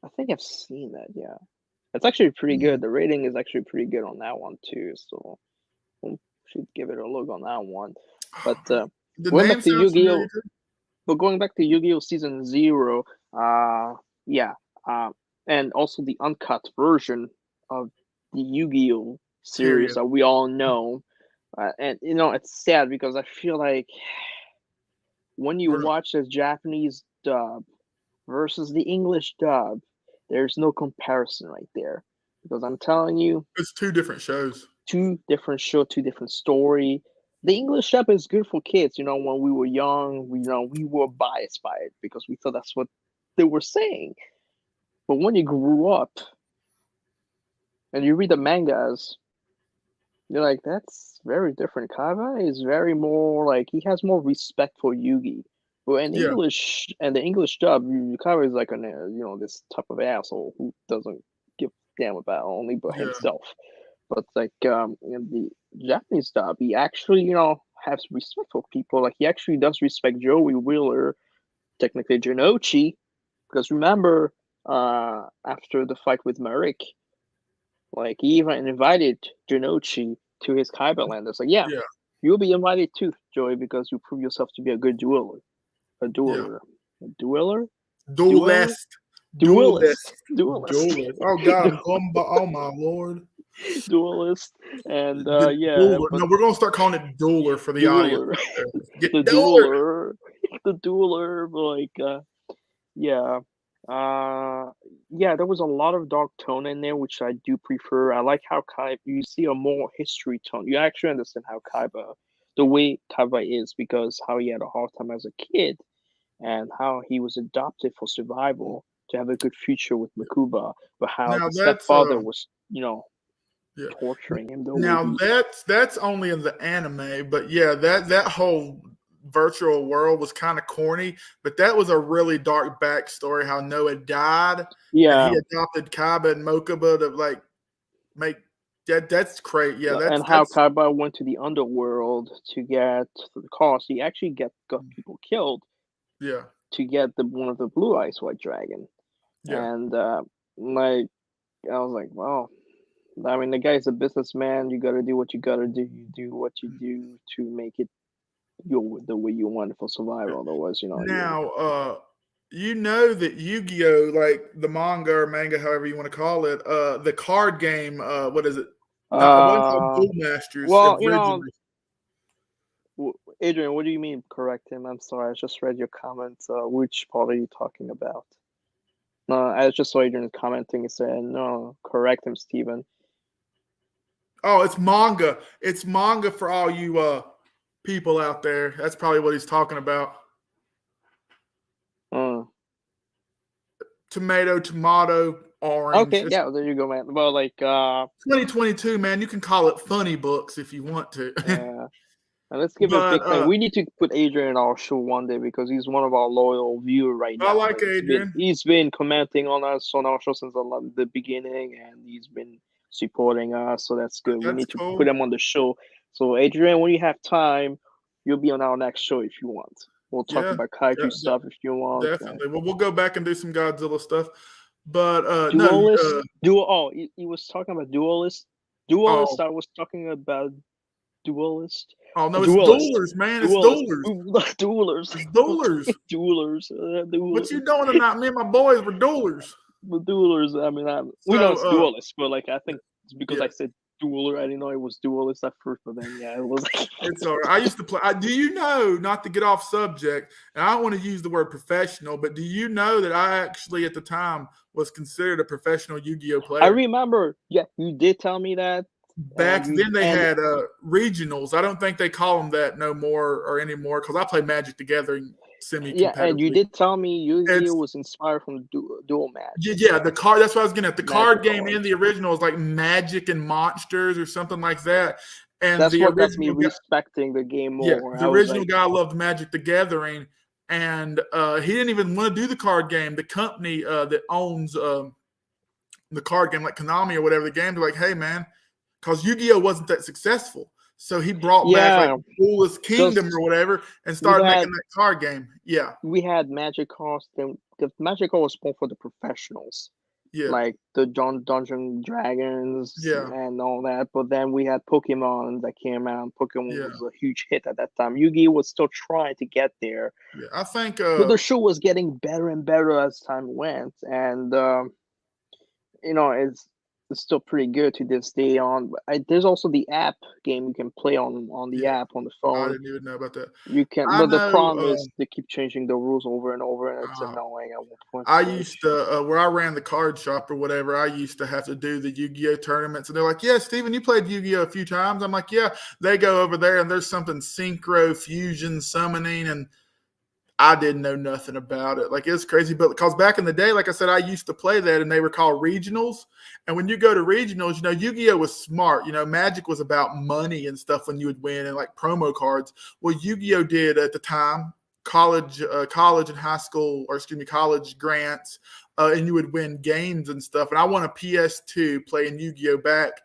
I think I've seen that, yeah. It's actually pretty good. The rating is actually pretty good on that one too, so we should give it a look on that one. But going back to Yu-Gi-Oh! Going back to Yu-Gi-Oh! Season 0, and also the uncut version of the Yu-Gi-Oh! Series that we all know. And it's sad because I feel like when you watch the Japanese dub versus the English dub, there's no comparison right there. Because I'm telling you, it's two different shows. Two different story. The English dub is good for kids. When we were young, we were biased by it because we thought that's what they were saying. But when you grew up and you read the mangas, you're like, that's very different. Kaiba is very more like, he has more respect for Yugi. But in English, and the English dub, Kaiba is like this type of asshole who doesn't give a damn about only but himself. But like in the Japanese dub, he actually has respect for people. Like, he actually does respect Joey Wheeler, technically Jinochi, because remember after the fight with Marik, like, he even invited Jinochi to his Kaiba land. It's like, you'll be invited too, Joey, because you prove yourself to be a good dueler. A dueler. A dueler? Duelist. Oh God, oh my Lord. Duelist. And no, we're gonna start calling it dueler for the audience. The dueler. The dueler, like there was a lot of dark tone in there, which I do prefer. I like how you see a more history tone. You actually understand how the way Kaiba is, because how he had a hard time as a kid and how he was adopted for survival to have a good future with Makuba, but how the stepfather was, torturing him. Now that's only in the anime, but that whole virtual world was kind of corny, but that was a really dark backstory. How Noah died, and he adopted Kaiba and Mokuba to like make that. That's great, and how Kaiba went to the underworld to get the cost. He actually got people killed, to get one of the Blue Eyes White Dragon, and like I was like, wow. I mean, the guy's a businessman. You got to do what you got to do. You do what you do to make it the way you want it for survival. Otherwise, Now, that Yu-Gi-Oh, like the manga or manga, however you want to call it, the card game, what is it? Duel Masters. Well, Adrian, what do you mean correct him? I'm sorry, I just read your comments. Which part are you talking about? No, I just saw Adrian commenting and saying, no, correct him, Steven. Oh, it's manga. It's manga for all you people out there. That's probably what he's talking about. Tomato, orange. Okay, there you go, man. Well, like 2022, man. You can call it funny books if you want to. Yeah. And let's give a big thing. We need to put Adrian in our show one day because he's one of our loyal viewers right now. I like Adrian. He's been commenting on us on our show since the beginning, and he's been supporting us. So that's good. We need to put him on the show. So Adrian, when you have time, you'll be on our next show if you want. We'll talk about Kaiju stuff if you want. Definitely. Well, we'll go back and do some Godzilla stuff. But Duelist. He was talking about Duelist. Duelist. I was talking about Duelist. Oh no, it's duelers, man. It's duelers. Duelers. It's duelers. Duelers. What you doing tonight? Me and my boys were duelers. The duelers. I mean, we know it's duelist, but like I think it's because I said dueler. I didn't know it was duelist at first, but then it was. It's all right. I used to play. Do you know? Not to get off subject, and I don't want to use the word professional, but do you know that I actually at the time was considered a professional Yu-Gi-Oh player? I remember. Yeah, you did tell me that. Back then they had regionals. I don't think they call them that no more or anymore because I play Magic the Gathering semi-competitively. And you did tell me Yu-Gi-Oh was inspired from Dual Match. Yeah, the card. That's what I was getting at. The card game in the original is like Magic and Monsters or something like that. And that's the what got me original respecting the game more. Yeah, the original guy loved Magic the Gathering, and he didn't even want to do the card game. The company that owns the card game, like Konami or whatever, the game, they're like, hey, man, because Yu-Gi-Oh wasn't that successful. So he brought back like Coolest Kingdom or whatever and started making that card game. Yeah. We had Magic cards. The Magic card was more for the professionals. Yeah. Like the Dungeon Dragons and all that. But then we had Pokemon that came out. Pokemon was a huge hit at that time. Yu-Gi-Oh was still trying to get there. Yeah, I think but the show was getting better and better as time went. And it's still pretty good to this day on. There's also the app game you can play on the app on the phone. I didn't even know about that. You can, but the problem is they keep changing the rules over and over, and it's annoying at one point. I used to, where I ran the card shop or whatever, I used to have to do the Yu-Gi-Oh tournaments, and they're like, "Yeah, Steven, you played Yu-Gi-Oh a few times." I'm like, "Yeah." They go over there, and there's something synchro, fusion, summoning, and I didn't know nothing about it. Like, it's crazy. But because back in the day, like I said, I used to play that, and they were called regionals. And when you go to regionals, Yu-Gi-Oh was smart. Magic was about money and stuff when you would win and like promo cards. Well, Yu-Gi-Oh did at the time college and high school, college grants, and you would win games and stuff. And I won a PS2 playing Yu-Gi-Oh back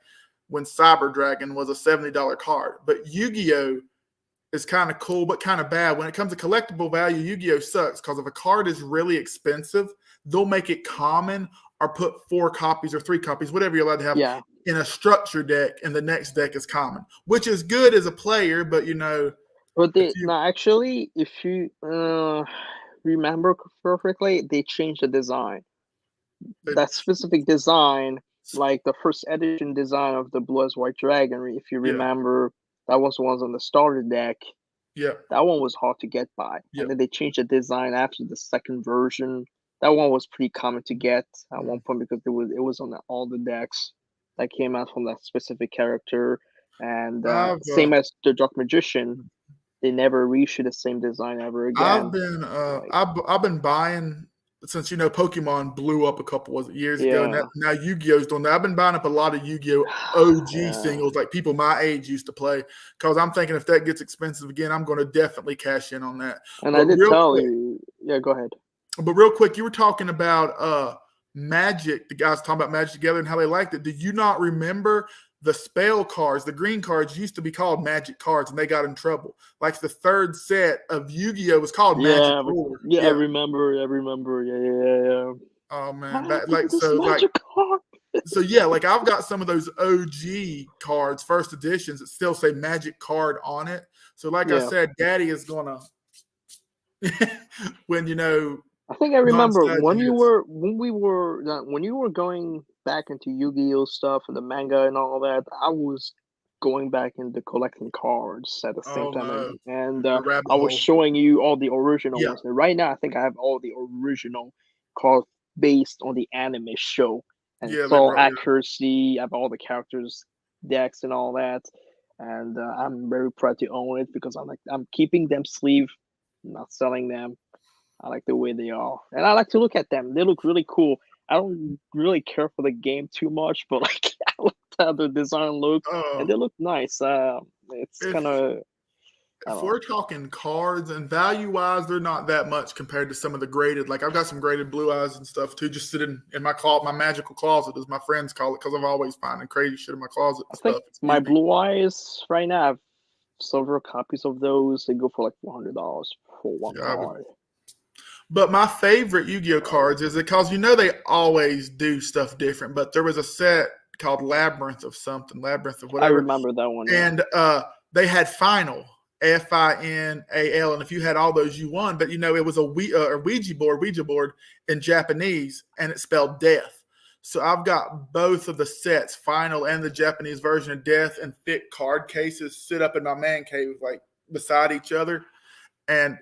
when Cyber Dragon was a $70 card. But Yu-Gi-Oh is kind of cool, but kind of bad. When it comes to collectible value, Yu-Gi-Oh sucks because if a card is really expensive, they'll make it common or put 4 copies or 3 copies, whatever you're allowed to have, in a structure deck, and the next deck is common, which is good as a player, but But actually, if you remember perfectly, they changed the design. That specific design, like the first edition design of the Blue Eyes White Dragon, if you remember, that was the ones on the starter deck. Yeah. That one was hard to get by. And then they changed the design after the second version. That one was pretty common to get at one point because it was on all the decks that came out from that specific character. And same as the Dark Magician, they never reissued the same design ever again. I've been buying since Pokemon blew up a couple of years ago. Now Yu-Gi-Oh's doing that. I've been buying up a lot of Yu-Gi-Oh OG singles like people my age used to play because I'm thinking if that gets expensive again, I'm going to definitely cash in on that. And I did tell you. Yeah, go ahead. But real quick, you were talking about Magic. The guys talking about Magic together and how they liked it. Did you not remember the spell cards? The green cards used to be called Magic cards, and they got in trouble. Like the third set of Yu-Gi-Oh was called Magic Ruler. Yeah, I remember. Yeah. Oh man, like I've got some of those OG cards, first editions that still say Magic card on it. So like I said, Daddy is gonna when I think I remember when you were going back into Yu-Gi-Oh stuff and the manga and all that. I was going back into collecting cards at the same time, and I was showing you all the original ones. And right now, I think I have all the original cards based on the anime show, and it's all accuracy. I have all the characters, decks, and all that. And I'm very proud to own it because I'm keeping them sleeve, not selling them. I like the way they are, and I like to look at them. They look really cool. I don't really care for the game too much, but like I like how the design looks, and they look nice. It's kind of. If we're talking cards and value-wise, they're not that much compared to some of the graded. Like I've got some graded Blue Eyes and stuff too, just sitting in my closet, my magical closet, as my friends call it, because I'm always finding crazy shit in my closet. I think my Blue Eyes right now, I have several copies of those. They go for like $400 for one card. But my favorite Yu-Gi-Oh cards is because they always do stuff different. But there was a set called Labyrinth of whatever. I remember that one. And they had Final, FINAL, and if you had all those, you won. But it was a Ouija board in Japanese, and it spelled death. So I've got both of the sets, Final and the Japanese version of Death, and thick card cases sit up in my man cave, like beside each other, and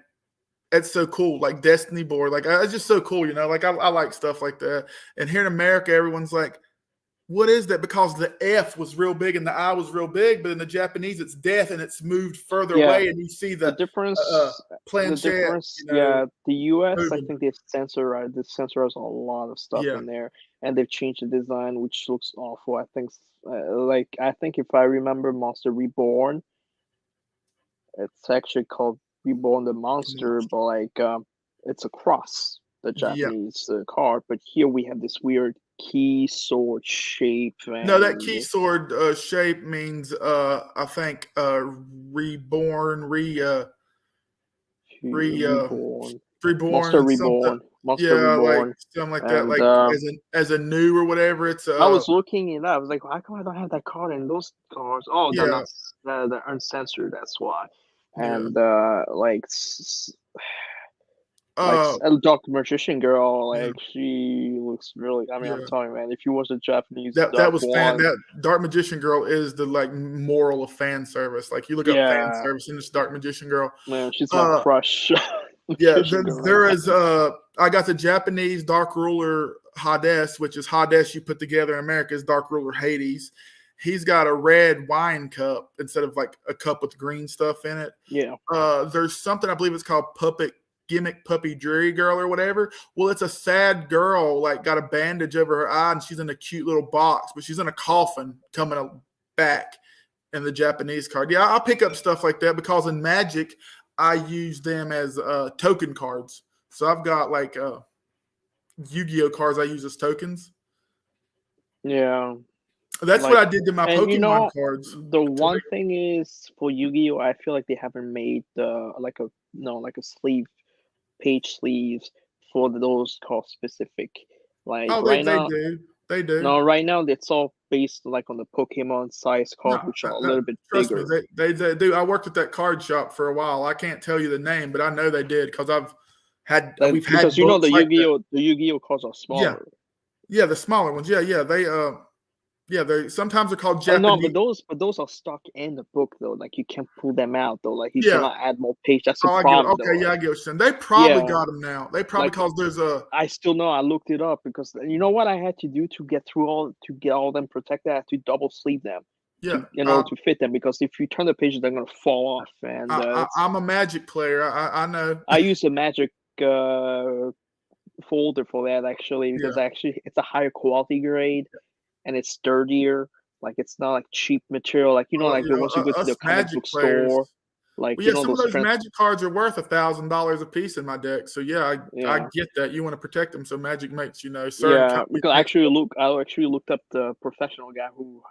it's so cool, like Destiny board. Like, it's just so cool, Like, I like stuff like that. And here in America, everyone's like, what is that? Because the F was real big and the I was real big, but in the Japanese it's death and it's moved further away, and you see the difference. planchette. The difference, the US, moving. I think they've censored a lot of stuff in there, and they've changed the design, which looks awful. I think, I think if I remember, Monster Reborn, it's actually called Reborn the Monster, but like it's across the Japanese card. But here we have this weird key sword shape. No, that key sword shape means I think reborn, reborn, Monster Reborn, Monster Reborn, like something like that, like as a new or whatever. It's I was looking it up. I was like, why come I don't have that card in those cards? Oh, they're uncensored. That's why. And like Dark Magician Girl, like she looks really. I mean, I'm telling you, man, if you watch a Japanese, that was that Dark Magician Girl is the like moral of fan service. Like you look up fan service and it's Dark Magician Girl. Man, she's my crush. Then there is I got the Japanese Dark Ruler Hades, which is Hades you put together in America's Dark Ruler Hades. He's got a red wine cup instead of like a cup with green stuff in it. Yeah. There's something I believe it's called Gimmick Puppy Jury Girl or whatever. Well, it's a sad girl, like got a bandage over her eye and she's in a cute little box, but she's in a coffin coming back in the Japanese card. Yeah, I'll pick up stuff like that because in Magic, I use them as token cards. So I've got like Yu-Gi-Oh cards I use as tokens. Yeah. That's what I did to my Pokemon cards. The one thing is for Yu-Gi-Oh, I feel like they haven't made like a page sleeves for those card specific. Like they do. No, right now it's all based like on the Pokemon size cards, which are a little bit bigger. Me, they do. I worked at that card shop for a while. I can't tell you the name, but I know they did because we've had because the Yu-Gi-Oh cards are smaller. Yeah, the smaller ones. They sometimes they're called Japanese. No, but those are stuck in the book though. Like you can't pull them out though. Like you cannot add more pages. That's the problem. I get what you're saying. They probably got them now. They probably because there's a. I still know. I looked it up because you know what I had to do to get all them protected. I had to double sleeve them. Yeah. To fit them because if you turn the pages, they're gonna fall off. And I'm a Magic player. I know. I use a Magic folder for that actually because it's a higher quality grade. And it's sturdier, like it's not like cheap material, like once you go to the comic book store, like some of those Magic cards are worth $1,000 a piece in my deck. So I get that you want to protect them. So Magic makes because I actually looked up the professional guy who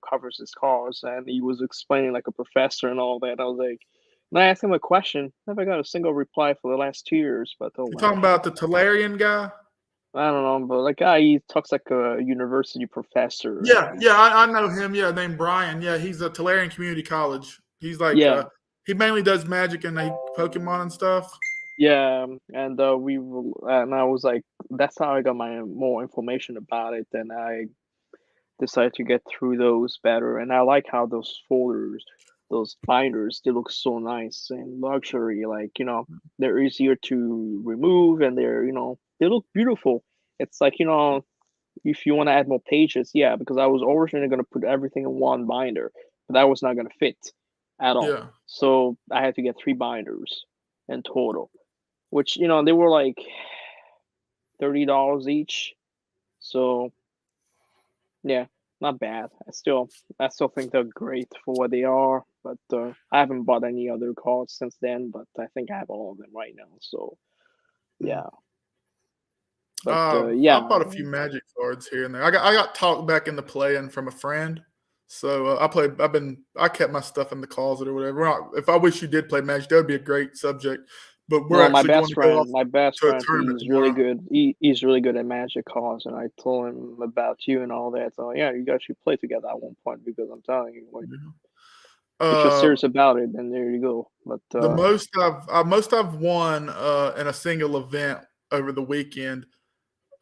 covers his cards, and he was explaining like a professor and all that. I was like, and I asked him a question. Never got a single reply for the last 2 years. But you're talking about the Talarian guy. I don't know, but he talks like a university professor. I know him. Yeah, named Brian. Yeah, he's at Talarian Community College. He's like, he mainly does Magic and Pokemon and stuff. Yeah, and I was like, that's how I got more information about it, and I decided to get through those better. And I like how those folders, those binders, they look so nice and luxury. Like they're easier to remove, and they're they look beautiful. It's like, if you want to add more pages, because I was originally going to put everything in one binder, but that was not going to fit at all. Yeah. So I had to get 3 binders in total, which, they were like $30 each. So, yeah, not bad. I still think they're great for what they are, but I haven't bought any other cards since then, but I think I have all of them right now. So, yeah. But, I bought a few Magic cards here and there. I got talked back into playing from a friend, so I kept my stuff in the closet or whatever. If I wish you did play Magic, that would be a great subject. But my best friend, he's really good. He's really good at Magic cards, and I told him about you and all that. So you guys should play together at one point because I'm telling you, if you're serious about it, then there you go. But the most I've won in a single event over the weekend.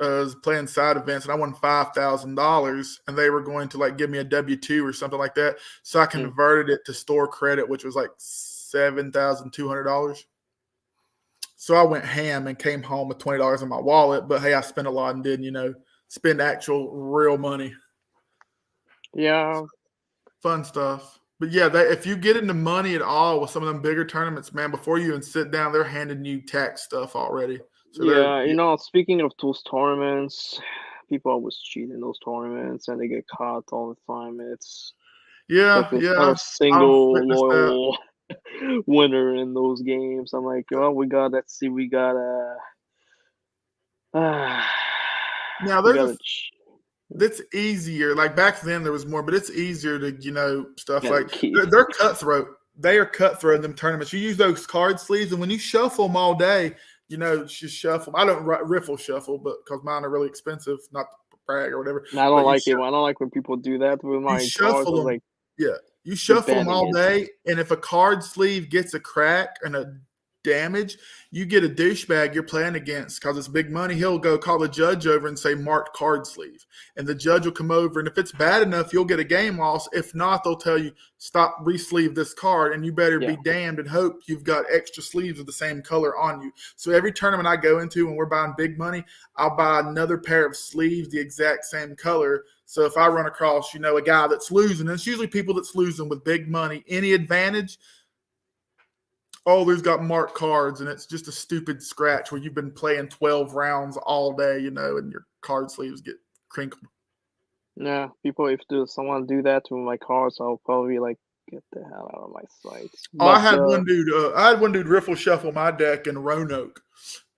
I was playing side events and I won $5,000 and they were going to give me a W-2 or something like that. So I converted it to store credit, which was like $7,200. So I went ham and came home with $20 in my wallet. But hey, I spent a lot and didn't, spend actual real money. Yeah. Fun stuff. But yeah, if you get into money at all with some of them bigger tournaments, man, before you even sit down, they're handing you tax stuff already. So yeah, speaking of those tournaments, people always cheat in those tournaments and they get caught all the time. It's like there's not a I've single witnessed that. loyal winner in those games. I'm like, well, let's see, we gotta, Now we there's gotta that's easier. Like back then there was more, but it's easier to stuff like keep. they're cutthroat. They are cutthroat in them tournaments. You use those card sleeves, and when you shuffle them all day, just shuffle. I don't riffle shuffle, but because mine are really expensive, not to brag or whatever. I don't But like it. I don't like when people do that with you my cards. I shuffle was them. like, Yeah, you you're shuffle them banning all it. day, and if a card sleeve gets a crack and a damage, you get a douchebag you're playing against because it's big money. He'll go call the judge over and say marked card sleeve, and the judge will come over, and if it's bad enough, you'll get a game loss. If not, they'll tell you stop, re-sleeve this card, and you better be damned and hope you've got extra sleeves of the same color on you. So every tournament I go into when we're buying big money, I'll buy another pair of sleeves the exact same color. So if I run across a guy that's losing, and it's usually people that's losing with big money, any advantage, they've got marked cards, and it's just a stupid scratch where you've been playing 12 rounds all day, and your card sleeves get crinkled. Yeah, people, if someone do that to my cards, I'll probably like get the hell out of my sight. I had one dude riffle shuffle my deck in Roanoke,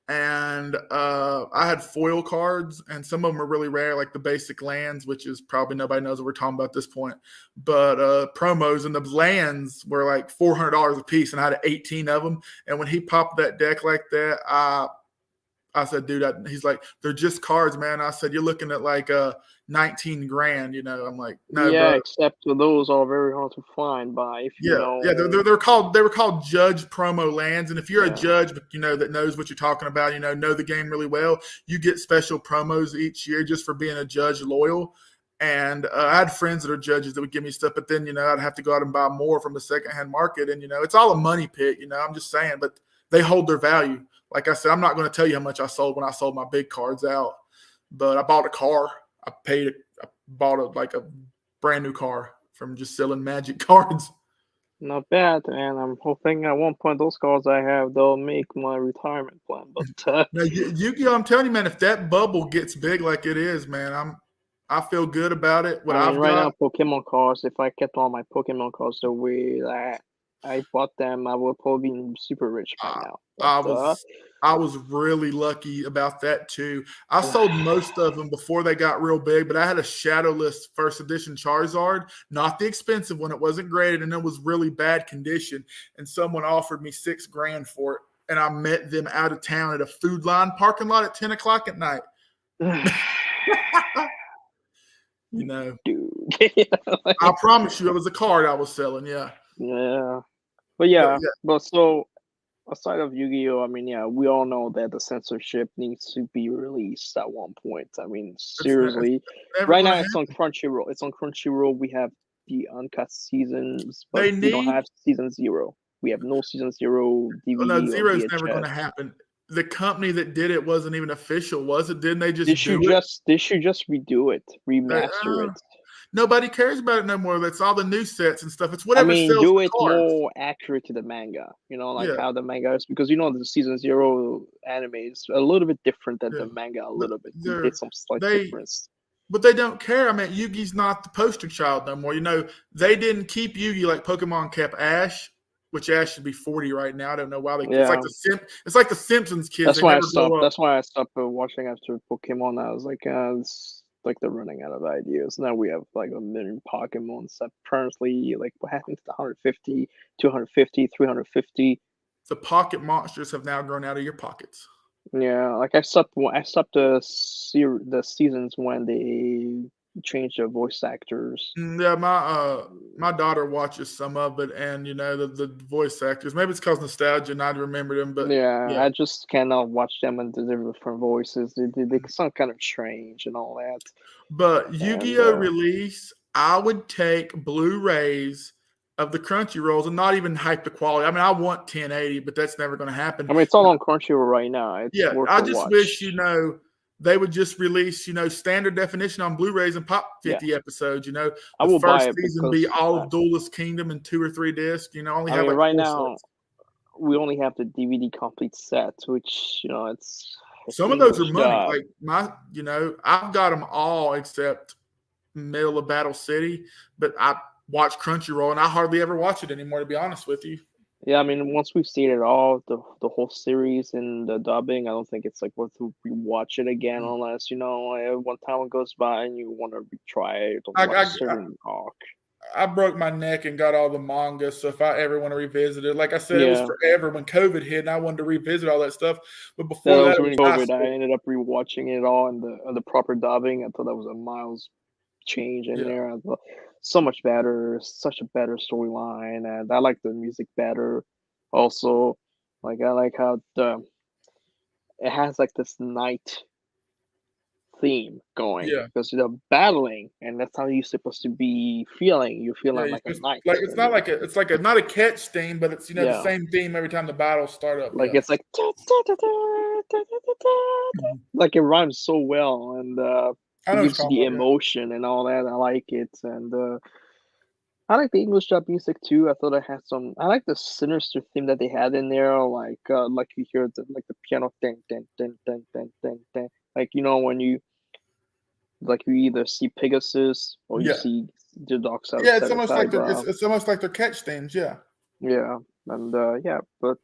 and I had foil cards, and some of them are really rare, like the basic lands, which is probably nobody knows what we're talking about at this point. But promos, and the lands were like $400 a piece, and I had 18 of them. And when he popped that deck like that, I said, dude, he's like, they're just cards, man. I said, you're looking at like 19 grand, I'm like, no, yeah, bro. except those are very hard to find by if you know. Yeah, they were called judge promo lands, and if you're a judge, that knows what you're talking about, know the game really well, you get special promos each year just for being a judge loyal. And I had friends that are judges that would give me stuff, but then I'd have to go out and buy more from the secondhand market, and it's all a money pit. I'm just saying, but they hold their value. Like I said, I'm not going to tell you how much I sold when I sold my big cards out, but I bought a car. I bought a brand new car from just selling magic cards. Not bad, and I'm hoping at one point those cards I have, they'll make my retirement plan. But now, Yugioh, I'm telling you, man, if that bubble gets big like it is, man, I feel good about it. Right now, Pokemon cards, if I kept all my Pokemon cards the way that I bought them, I would probably be super rich by now. But, I was really lucky about that too. I sold most of them before they got real big, but I had a shadowless first edition Charizard, not the expensive one. It wasn't graded, and it was really bad condition. And someone offered me $6 grand for it, and I met them out of town at a Food Line parking lot at 10 o'clock at night. Dude. I promise you, it was a card I was selling. Yeah. But so aside of Yu-Gi-Oh, I mean, we all know that the censorship needs to be released at one point. I mean, seriously, right now it's on Crunchyroll. We have the uncut seasons, but we don't have season 0. We have no season 0 DVD. No, 0 is never going to happen. The company that did it wasn't even official, was it? Didn't they just do it? They should just redo it, remaster it. Nobody cares about it no more. That's all the new sets and stuff. It's whatever sells do the it cards. more accurate to the manga. How the manga is, because the season 0 anime is a little bit different than the manga. A little bit. It's some slight difference. But they don't care. I mean, Yugi's not the poster child no more. They didn't keep Yugi like Pokemon kept Ash, which Ash should be 40 right now. I don't know why they. Yeah. It's like the Simpsons kids. That's why I stopped. That's why I stopped watching after Pokemon. I was like, it's like they're running out of ideas. Now we have like a million Pokemon. Apparently, like what happened to the 150, 250, 350? The pocket monsters have now grown out of your pockets. Yeah, like I stopped the seasons when they change the voice actors. Yeah, my daughter watches some of it, and the voice actors. Maybe it's because nostalgia, and I remember them. But yeah, I just cannot watch them in the different voices. They sound kind of strange and all that. But Yu-Gi-Oh release, I would take Blu-rays of the Crunchyrolls and not even hype the quality. I mean, I want 1080, but that's never going to happen. I mean, it's all on Crunchyroll right now. I just wish they would just release, standard definition on Blu-rays and pop 50 episodes. I will buy first it season be all of Duelist Kingdom in 2 or 3 discs. Only have like right 4 now sets. we only have the DVD complete set, which it's some of those are money. Like I've got them all except Middle of Battle City, but I watch Crunchyroll and I hardly ever watch it anymore, to be honest with you. Yeah, I mean, once we've seen it all, the whole series and the dubbing, I don't think it's like worth to rewatch it again unless one time goes by and you want to retry it on a certain arc. I broke my neck and got all the manga, so if I ever want to revisit it, like I said, it was forever when COVID hit, and I wanted to revisit all that stuff. But before that, during COVID, I ended up rewatching it all in the proper dubbing. I thought that was a miles change in there. I thought so much better, such a better storyline, and I like the music better. Also, I like how it has like this night theme going because you're battling, and that's how you're supposed to be feeling. You're feeling like a knight. Like it's not like not a catch theme, but it's the same theme every time the battles start up. Like it's like like it rhymes so well, and it gives you the emotion and all that. I like it, and I like the English dub music too. I thought it had some. I like the sinister theme that they had in there, like you hear the piano ding ding ding ding ding ding ding. Like when you either see Pegasus or you see the dark side. Yeah, it's almost like it's almost like their catch themes. Yeah. Yeah, and but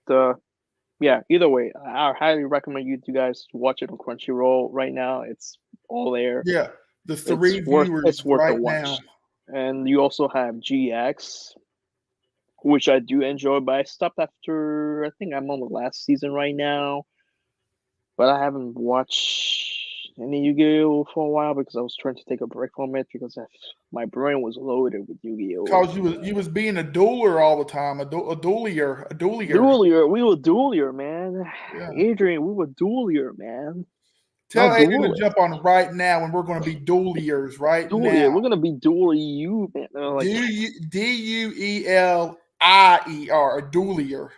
either way, I highly recommend you guys watch it on Crunchyroll right now. It's all there. Yeah, the 3 viewers it's worth right the watch. now. And you also have GX, which I do enjoy, but I stopped after, I think I'm on the last season right now. But I haven't watched any Yu-Gi-Oh for a while because I was trying to take a break from it because my brain was loaded with Yu-Gi-Oh. Because you was being a dueler all the time, a duelier. We were duelier, man. Yeah. Adrian, we were duelier, man. Tell Adrian to jump on right now, and we're going to be dueliers right now. We're going to be dueling you, man. Duelier, a duelier.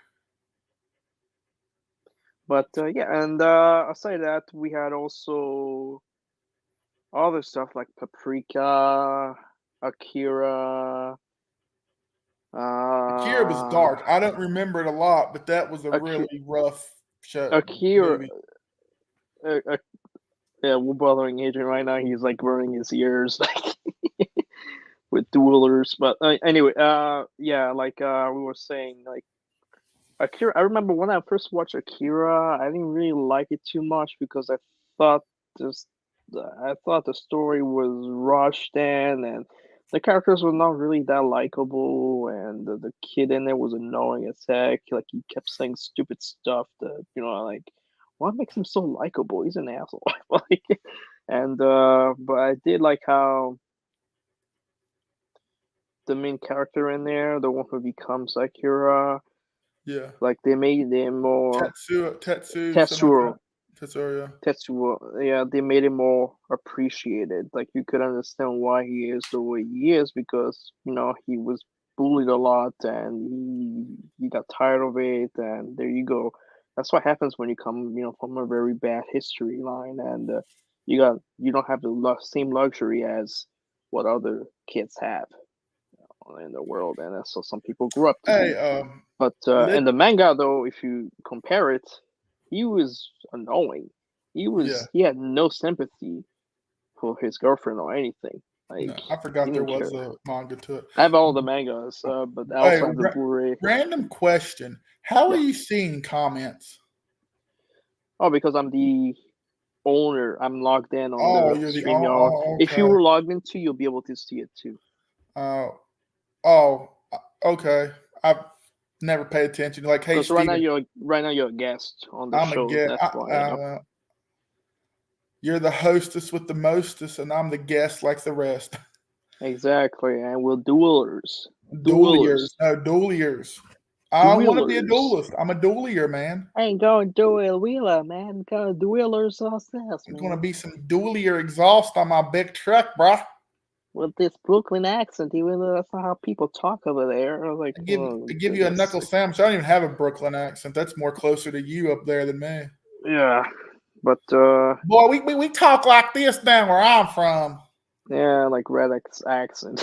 But and aside that, we had also other stuff like Paprika, Akira. Akira was dark. I don't remember it a lot, but that was a really rough show. Akira. Yeah, we're bothering Adrian right now. He's like burning his ears with duelers. But anyway, we were saying, like Akira. I remember when I first watched Akira, I didn't really like it too much because I thought the story was rushed in, and the characters were not really that likable, and the kid in there was annoying as heck. Like he kept saying stupid stuff that what makes him so likable? He's an asshole. But I did like how the main character in there, the one who becomes Akira, like they made him more Tetsuo. Yeah, they made him more appreciated. Like you could understand why he is the way he is because he was bullied a lot and he got tired of it, and there you go. That's what happens when you come, from a very bad history line, and you don't have the same luxury as what other kids have in the world, and so some people grew up. But in the manga, though, if you compare it, he was annoying. He had no sympathy for his girlfriend or anything. No, I forgot there was a manga to it. I have all the mangas, but I also have the Blu-ray. Random question: how are you seeing comments? Oh, because I'm the owner. I'm logged in on the StreamYard. Okay. If you were logged in too, you'll be able to see it too. Okay. I've never paid attention. Like, hey, because right now you're a guest on the show. That's why. You're the hostess with the mostest, and I'm the guest like the rest. Exactly, and we're duelers. Dueliers. No, dueliers. I want to be a duelist. I'm a duelier, man. I ain't going duel wheeler, man. Going duelers ourselves. I'm going to be some duelier exhaust on my big truck, bruh. With this Brooklyn accent, even though that's not how people talk over there. I was like, I give you a knuckle sandwich. I don't even have a Brooklyn accent. That's more closer to you up there than me. Yeah. But boy, we talk like this down where I'm from. Yeah, like Reddick's accent.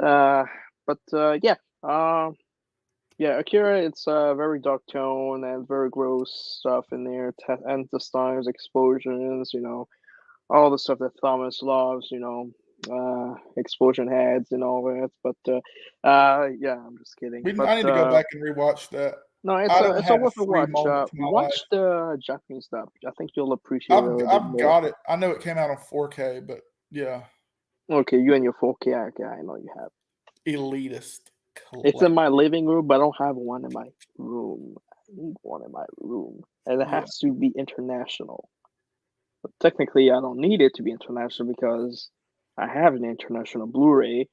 Yeah. Yeah, Akira, it's very dark tone and very gross stuff in there. Intestines, explosions, all the stuff that Thomas loves, explosion heads and all that. But yeah, I'm just kidding. I need to go back and rewatch that. No, I don't it's a have worth a free watch. moments in my life. Watch the Japanese dub. I think you'll appreciate it a little bit I've more. got it. I know it came out on 4K, but yeah. Okay, you and your 4K. Okay, I know you have. Elitist. It's in my living room, but I don't have one in my room. I need one in my room, and it has to be international. But technically, I don't need it to be international because I have an international Blu-ray.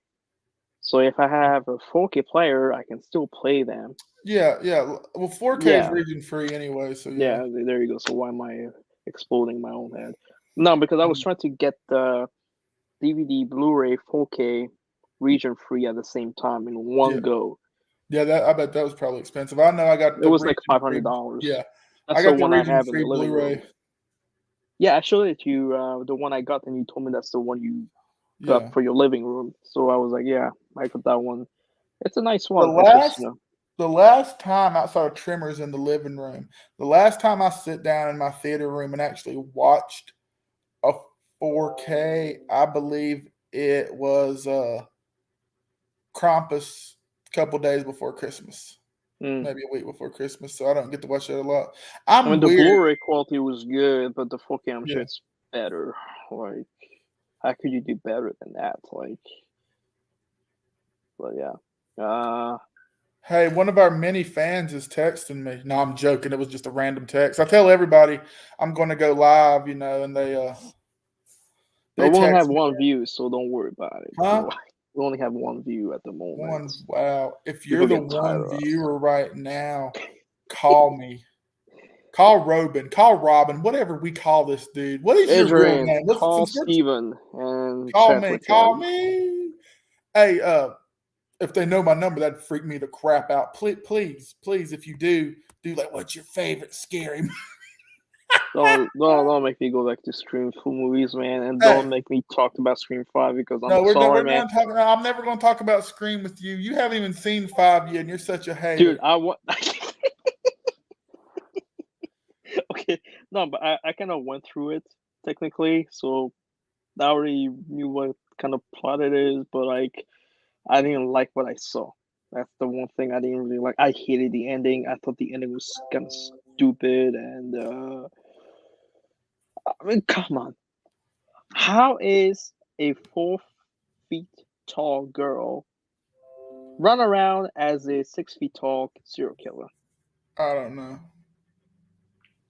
So if I have a 4K player, I can still play them. Yeah. Well, 4K is region free anyway, so yeah. Yeah, there you go. So why am I exploding my own head? No, because I was trying to get the DVD, Blu-ray, 4K region free at the same time in one go. Yeah, I bet that was probably expensive. I know I got it was like $500. Yeah, that's I got the one I have in free the living Blu-ray. room. Yeah, I showed it to you. The one I got, and you told me that's the one you got for your living room. So I was like, yeah, I got that one. It's a nice one. The last time I saw Tremors in the living room, the last time I sit down in my theater room and actually watched a 4K, I believe it was Krampus a couple days before Christmas. Maybe a week before Christmas, so I don't get to watch it a lot. The Blu-ray quality was good, but the 4K, I'm sure it's better. Like, how could you do better than that? Like, but yeah. Hey, one of our many fans is texting me. No, I'm joking. It was just a random text. I tell everybody I'm going to go live, and they we won't have one view, so don't worry about it. Huh? We only have one view at the moment. Wow. If you're the one viewer right now, call me. Call Robin, whatever we call this dude. What is your real name? Call Steven and call me. Hey, if they know my number, that'd freak me the crap out. Please, if you do like, what's your favorite scary movie? Don't make me go back to Scream 4 movies, man, and don't make me talk about Scream 5 because I'm sorry, man. I'm never going to talk about Scream with you. You haven't even seen 5 yet, and you're such a hater. Dude, I want. Okay, no, but I kind of went through it technically, so I already knew what kind of plot it is, but like, I didn't like what I saw. That's the one thing I didn't really like. I hated the ending. I thought the ending was kind of stupid, and I mean, come on. How is a 4 feet tall girl run around as a 6 feet tall serial killer? I don't know.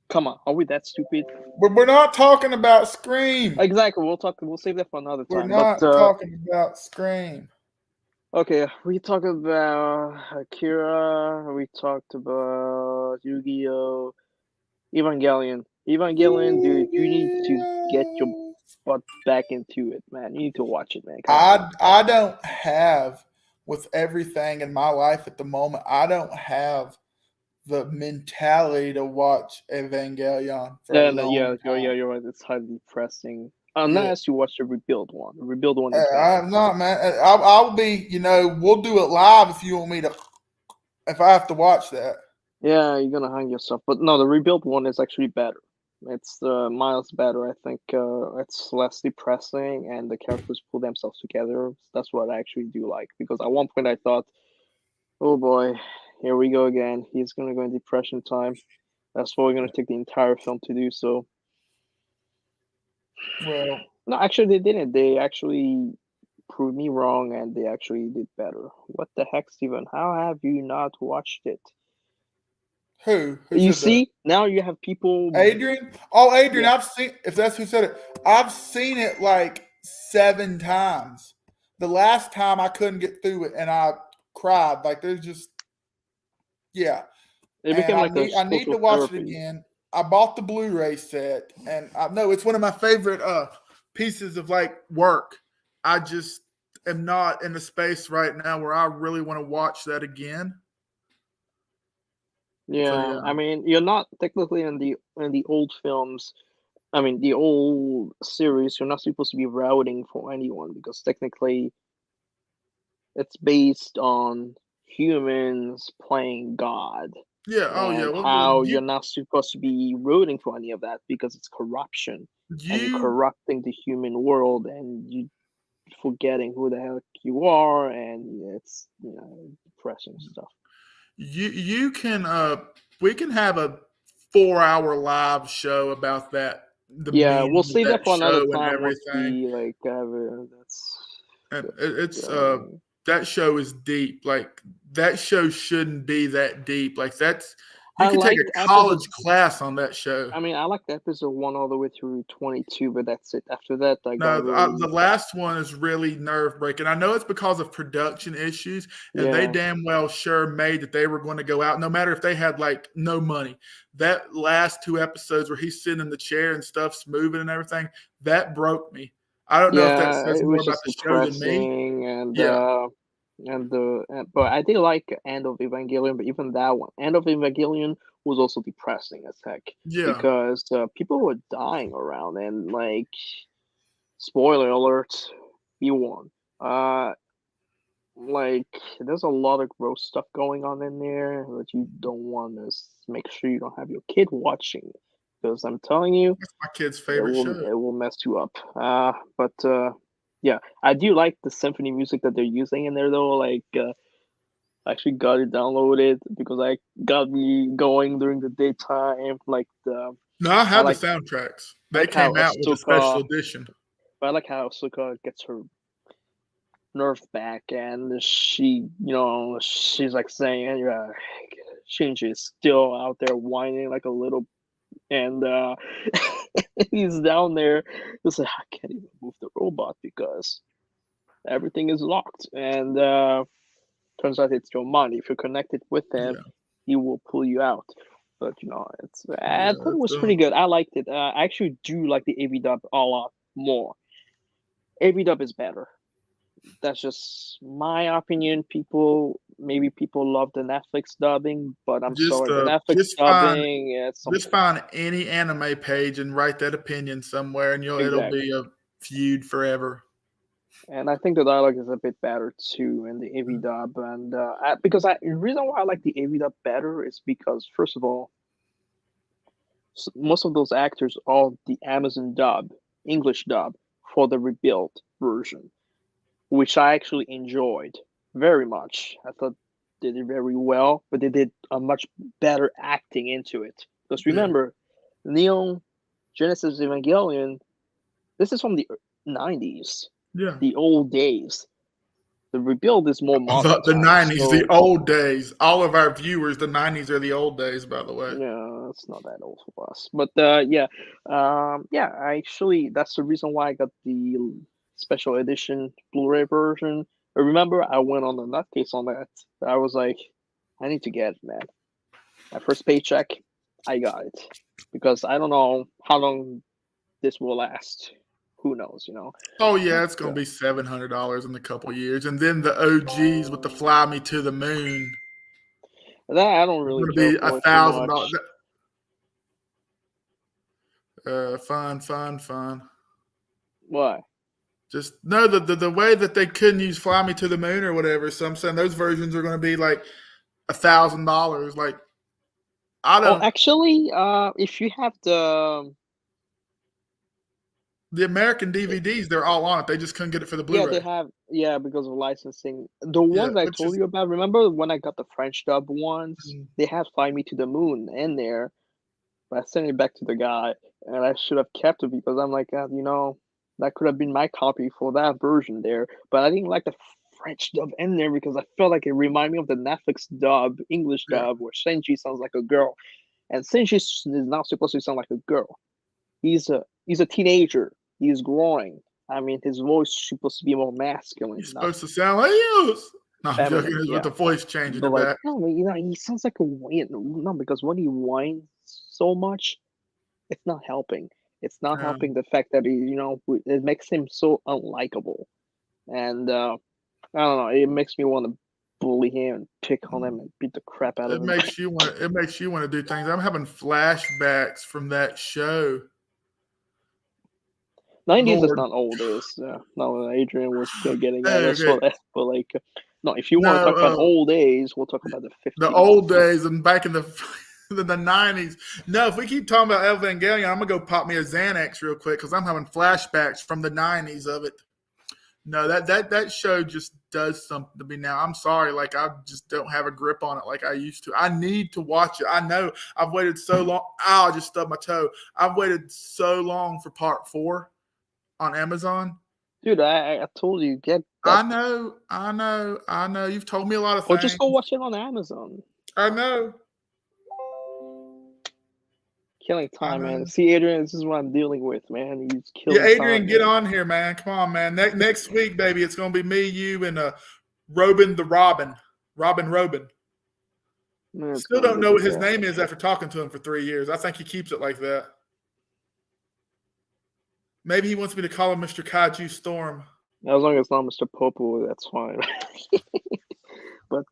Come on, are we that stupid? But we're not talking about Scream. Exactly. We'll save that for another time. We're not talking about Scream. Okay, we talked about Akira. We talked about Yugioh, Evangelion. Dude, you need to get your butt back into it, man. You need to watch it, man. I don't have, with everything in my life at the moment, I don't have the mentality to watch Evangelion. You're right. It's highly depressing. Unless you watch the Rebuild one. The Rebuild one is I'm not, man. I'll be, we'll do it live if you want me to, if I have to watch that. Yeah, you're gonna hang yourself. But no, the Rebuild one is actually better. It's miles better. I think it's less depressing, and the characters pull themselves together. That's what I actually do like. Because at one point I thought, oh boy, here we go again. He's gonna go in depression time. That's what we're gonna take the entire film to do. So, well, no, actually they didn't. They actually proved me wrong, and they actually did better. What the heck, Steven? How have you not watched it? Who you see that? Now you have people. Adrian. Oh, Adrian, yeah. I've seen. If that's who said it, I've seen it like 7 times. The last time I couldn't get through it, and I cried. Like there's just, yeah. It became like I need to watch it again. I bought the Blu-ray set, and I know it's one of my favorite pieces of like work. I just am not in the space right now where I really want to watch that again. So Yeah, yeah, I mean, you're not technically in the old films. I mean, the old series. You're not supposed to be routing for anyone because technically, it's based on humans playing God, yeah. Oh yeah. and Well, how you're not supposed to be rooting for any of that because it's corruption, and you're you corrupting the human world, and you forgetting who the heck you are, and it's depressing stuff. you can we can have a 4 hour live show about that, the Yeah, we'll meaning of save that that for another show and time once everything. we like that's And that's it's that show is deep. Like that show shouldn't be that deep. Like that's you I could take liked a episode. college class on that show. I mean, I liked episode 1 all the way through 22, but that's it. After that, I got No, the really last one is really nerve breaking. I know it's because of production issues, and they yeah. damn well sure made that they were going to go out, no matter if they had like no money. That last two episodes where he's sitting in the chair and stuff's moving and everything, that broke me. I don't know if that Yeah, says it more was about just the show than me. depressing Yeah, but I did like End of Evangelion, but even that one, End of Evangelion was also depressing as heck yeah. because people were dying around and like spoiler alert, you won. Like there's a lot of gross stuff going on in there that you don't want to make sure you don't have your kid watching because I'm telling you That's my kid's favorite show. it will mess you up. But yeah, I do like the symphony music that they're using in there though. Like I actually got it downloaded because I got me going during the daytime. Like the No, I I have the like soundtracks. I They like how came out with a Asuka special edition. I like how Asuka gets her nerve back and she's like saying Shinji is still out there whining like a little and he's down there just like I can't even move the robot because everything is locked and turns out it's your mind. If you're connected with him, Yeah, he will pull you out. But I yeah. thought it was pretty good. I liked it. I actually do like the AV dub a lot more. AV dub is better. That's just my opinion. People love the Netflix dubbing, but I'm Just sorry, the Netflix just find dubbing it's just something find any anime page and write that opinion somewhere, and it'll exactly. be a feud forever. And I think the dialogue is a bit better too in the AV dub, and the reason why I like the AV dub better is because first of all, most of those actors are the Amazon dub, English dub for the rebuilt version, which I actually enjoyed very much. I thought they did very well, but they did a much better acting into it. Because Yeah, remember, Neon Genesis Evangelion, this is from the 90s, yeah. the old days. The rebuild is more modern The times. '90s, the So, old days. All of our viewers, the '90s are the old days, by the way. yeah, it's not that old for us. But yeah, I actually, that's the reason why I got the special edition Blu-ray version. I remember I went on the nutcase on that. I was like, I need to get it, man. My first paycheck, I got it because I don't know how long this will last. Who knows? Oh yeah, But it's gonna be $700 in a couple years, and then the OGs with the "Fly Me to the Moon." that I don't It's really gonna care be a for it too thousand much. dollars. Fun, fun, fun. Why? Just no, the way that they couldn't use "Fly Me to the Moon" or whatever. So I'm saying those versions are gonna be like $1,000. Like I Oh, don't. actually, if you have The American DVDs, they're all on it. They just couldn't get it for the yeah, they Blu-ray. have because of licensing. The Yeah, ones I which told is you about, remember when I got the French dub ones? mm, They had "Fly Me to the Moon" in there, but I sent it back to the guy, and I should have kept it because I'm like, that could have been my copy for that version there. But I didn't like the French dub in there because I felt like it reminded me of the Netflix dub, English yeah. dub, where Senji sounds like a girl, and Senji is not supposed to sound like a girl. He's a teenager. He's growing. I mean, his voice is supposed to be more masculine, He's not supposed to sound like you. No, I'm joking. feminine. It's with Yeah, the voice changing but it like back. no, he sounds like a whine. No, because when he whines so much, it's not helping. It's not Um, helping the fact that it makes him so unlikable, and I don't know. It makes me want to. bully him and pick on him and beat the crap out of him. It makes you want to do things. I'm having flashbacks from that show. 90s is not old days. No, Adrian was getting at us for that. But like, no, if you want to talk about old days, we'll talk about the 50s. The old days and back in the 90s. No, if we keep talking about Evangelion, I'm gonna go pop me a Xanax real quick because I'm having flashbacks from the 90s of it. No, that show just does something to me now. I'm sorry, like I just don't have a grip on it like I used to. I need to watch it. I know I've waited so long. Ow, I just stubbed my toe. I've waited so long for part 4 on Amazon. Dude, I told you get. I know. You've told me a lot of things. Or just go watch it on Amazon. I know. Killing time, man. See, Adrian, this is what I'm dealing with, man. He's killing time. Adrian, get man. on here, man. Come on, man. Next week, baby, it's gonna be me, you, and Robin the Robin. Robin. Still don't know what his name is after talking to him for 3 years. I think he keeps it like that. Maybe he wants me to call him Mr. Kaiju Storm. As long as it's not Mr. Popo, that's fine. But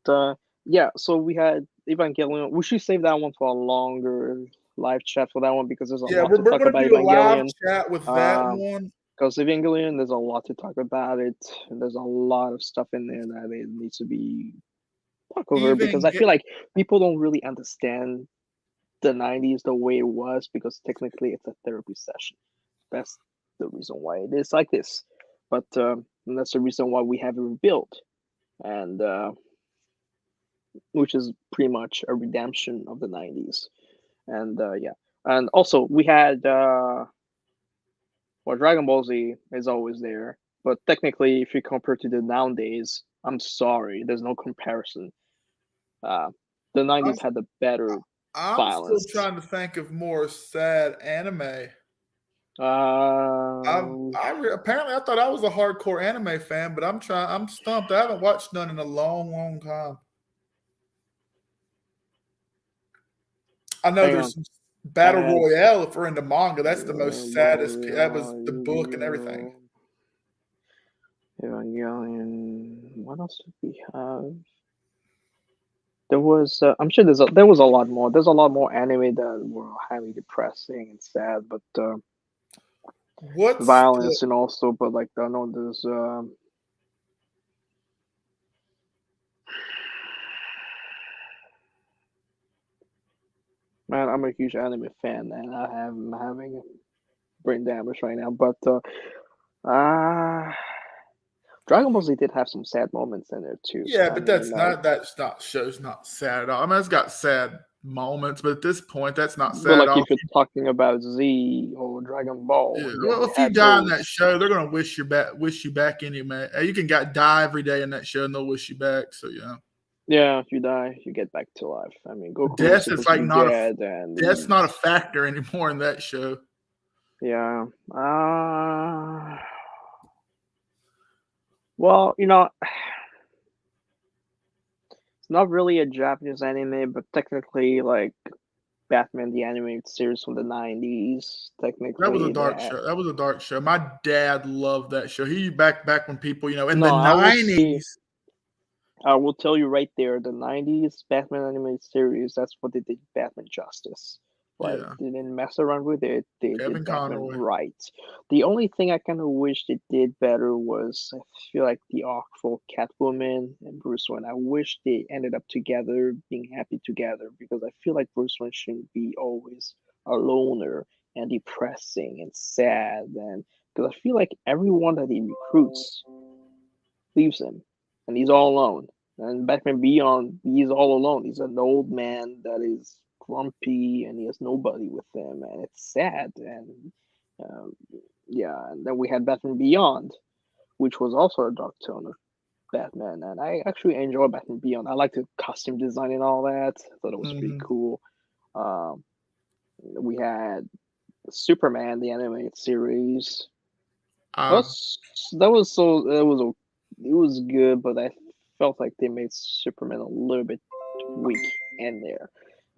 yeah, so we had Evangelion. We should save that one for a longer live chat for that one because there's a lot to talk about Evangelion. Yeah, we're going to do a live chat with that one. Because Evangelion, there's a lot to talk about it. And there's a lot of stuff in there that it needs to be talked over because I feel like people don't really understand the 90s the way it was because technically it's a therapy session. That's the reason why it is like this. But that's the reason why we have it rebuilt. And which is pretty much a redemption of the 90s. And yeah. And also we had Dragon Ball Z is always there. But technically if you compare to the nowadays, I'm sorry, there's no comparison. The 90s had the better violence. I'm still trying to think of more sad anime. Apparently I thought I was a hardcore anime fan, but I'm stumped. I haven't watched none in a long time. I know there's some Battle Royale if we're into manga. That's the most saddest. That was the book and everything. What else did we have? There was, I'm sure there was a lot more. There's a lot more anime that were highly depressing and sad, but violence and also, but like I know there's man, I'm a huge anime fan, and I'm having brain damage right now. But Dragon Ball Z did have some sad moments in there too. Yeah, so, but that show's not sad at all. I mean, it's got sad moments, but at this point, that's not sad. But like if you're talking about Z or Dragon Ball, yeah. Well, if you die in that show, they're gonna wish you back anyway. You can die every day in that show, and they'll wish you back. So yeah. Yeah, if you die, you get back to life. I mean, Goku death is like not death's not a factor anymore in that show. Yeah. Well, it's not really a Japanese anime, but technically, like Batman the animated series from the 90s. Technically, that was a dark show. That was a dark show. My dad loved that show. He back when people, in the 90s. I will tell you right there, the 90s Batman animated series, that's what they did Batman justice. Like, they didn't mess around with it. They did Batman right. The only thing I kind of wish they did better was, I feel like the arc for Catwoman and Bruce Wayne. I wish they ended up together, being happy together, because I feel like Bruce Wayne shouldn't be always a loner and depressing and sad. And because I feel like everyone that he recruits leaves him. And he's all alone. And Batman Beyond, he's all alone. He's an old man that is grumpy and he has nobody with him. And it's sad. And and then we had Batman Beyond, which was also a dark tone of Batman. And I actually enjoy Batman Beyond. I like the costume design and all that. I thought it was pretty cool. We had Superman, the animated series. It was good, but I felt like they made Superman a little bit weak in there.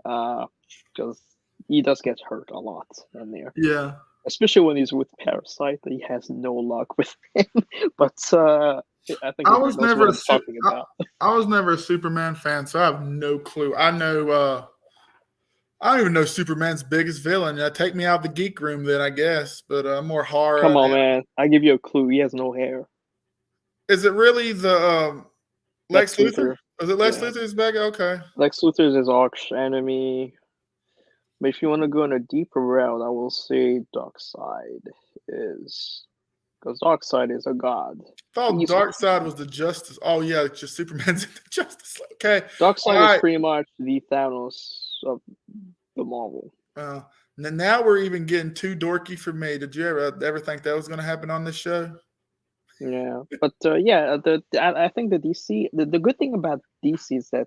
Because he does get hurt a lot in there. Yeah. Especially when he's with Parasite, he has no luck with him. But I think he knows what I'm talking about. I was never a Superman fan, so I have no clue. I know. I don't even know Superman's biggest villain. Take me out of the geek room, then I guess. But more horror. Come on, man! I give you a clue. He has no hair. Is it really the Lex Luthor? Is it Lex Luthor's back? Okay. Lex Luthor is his arch enemy. But if you want to go in a deeper route, I will say Darkseid is, because Darkseid is a god. I thought Darkseid was the Justice. Oh yeah, it's just Superman's in the Justice. Okay. Darkseid is pretty much the Thanos of the Marvel. Now we're even getting too dorky for me. Did you ever think that was going to happen on this show? Yeah, but I think the DC. The good thing about DC is that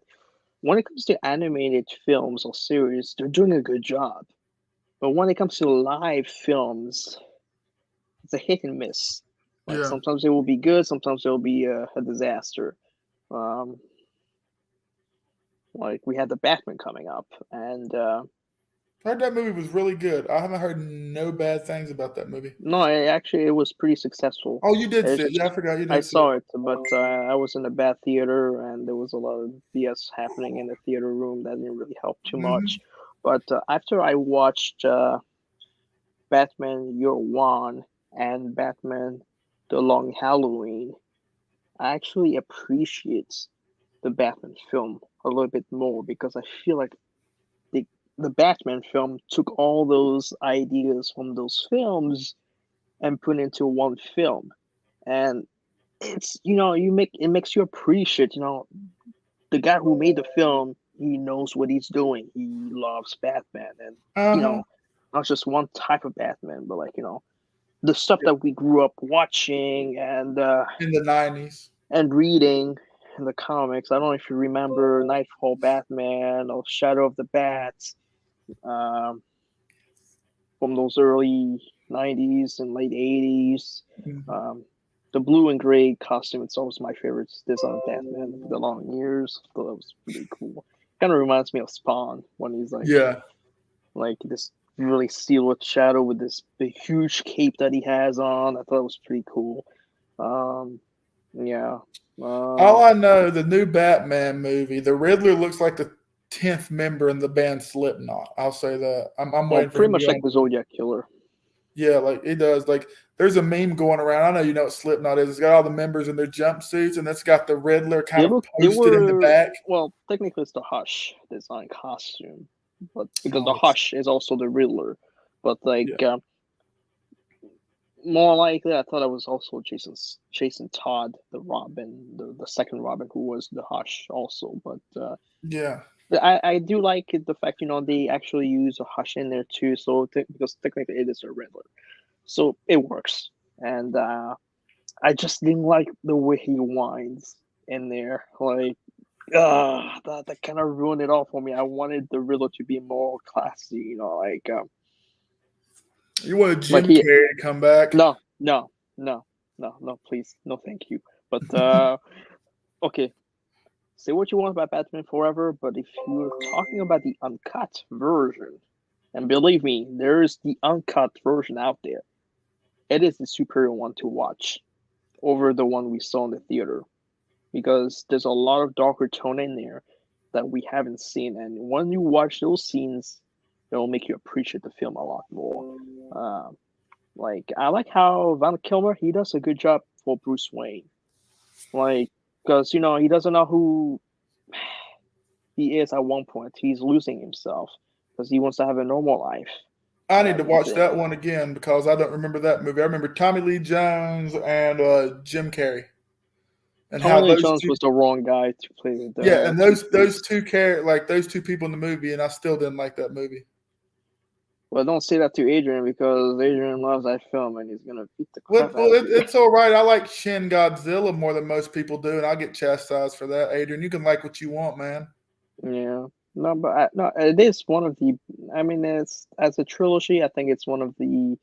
when it comes to animated films or series, they're doing a good job. But when it comes to live films, it's a hit and miss. Like sometimes it will be good, sometimes it will be a disaster. Like we had the Batman coming up, and I heard that movie was really good. I haven't heard no bad things about that movie. No, it was pretty successful. Oh, you did see it? Yeah, I forgot you did. I saw it, but I was in a bad theater, and there was a lot of BS happening in the theater room that didn't really help too much. But after I watched Batman Year One and Batman The Long Halloween, I actually appreciate the Batman film a little bit more, because I feel like the Batman film took all those ideas from those films and put into one film. And it's, it makes you appreciate, the guy who made the film, he knows what he's doing. He loves Batman, and not just one type of Batman, but like, the stuff that we grew up watching and in the 90s and reading in the comics. I don't know if you remember Nightfall Batman or Shadow of the Bats, from those early 90s and late 80s. The blue and gray costume, it's always my favorite. This on Batman with the long ears. I thought that was pretty cool. Kind of reminds me of Spawn when he's like, like this really silhouette shadow with this big huge cape that he has on. I thought it was pretty cool. All I know, the new Batman movie, the Riddler looks like the 10th member in the band Slipknot. I'll say that. I'm waiting for pretty much like the Zodiac Killer. Yeah, like it does. Like there's a meme going around. I know you know what Slipknot is. It's got all the members in their jumpsuits, and it's got the Riddler kind of posted in the back. Well, technically it's the Hush design costume, but because the Hush is also the Riddler. But like more likely, I thought it was also Jason Todd, the Robin, the second Robin, who was the Hush also. But I do like the fact, they actually use a Hush in there too. So because technically it is a Riddler, so it works. And I just didn't like the way he whines in there. Like, that kind of ruined it all for me. I wanted the Riddler to be more classy. Like. You wanted Jim Carrey to come back? No, please, no, thank you. But okay. Say what you want about Batman Forever, but if you're talking about the uncut version, and believe me, there is the uncut version out there, it is the superior one to watch over the one we saw in the theater, because there's a lot of darker tone in there that we haven't seen, and when you watch those scenes, it will make you appreciate the film a lot more. Like, I like how Val Kilmer, he does a good job for Bruce Wayne. Like, because, he doesn't know who he is at one point. He's losing himself because he wants to have a normal life. I need to watch that one again because I don't remember that movie. I remember Tommy Lee Jones and Jim Carrey. And Tommy Lee Jones was the wrong guy to play the. Yeah, and those two those two people in the movie, and I still didn't like that movie. Well, don't say that to Adrian because Adrian loves that film and he's gonna beat the crap out of you. It's all right. I like Shin Godzilla more than most people do, and I get chastised for that. Adrian, you can like what you want, man. Yeah, no, but it is one of the. I mean, it's as a trilogy. I think it's one of the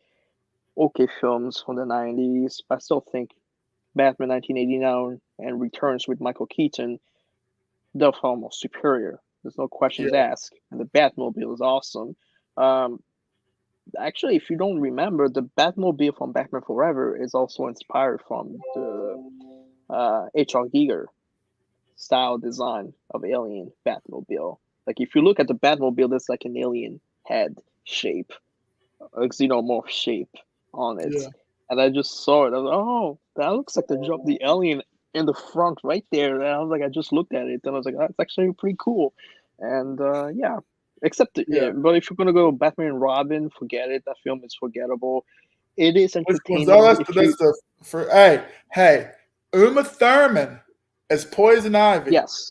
okay films from the '90s. I still think Batman 1989 and Returns with Michael Keaton, the film was superior. There's no questions asked, and the Batmobile is awesome. Actually, if you don't remember, the Batmobile from Batman Forever is also inspired from H.R. Giger style design of alien Batmobile. Like if you look at the Batmobile, there's like an alien head shape, a xenomorph shape on it. Yeah. And I just saw it. I was like, oh, that looks like the alien in the front right there. And I was like, I just looked at it and I was like, that's actually pretty cool. And yeah, except Yeah. but if you're gonna go Batman and Robin, forget it. That film is forgettable. It is entertaining. That's the hey, Uma Thurman as Poison Ivy. Yes.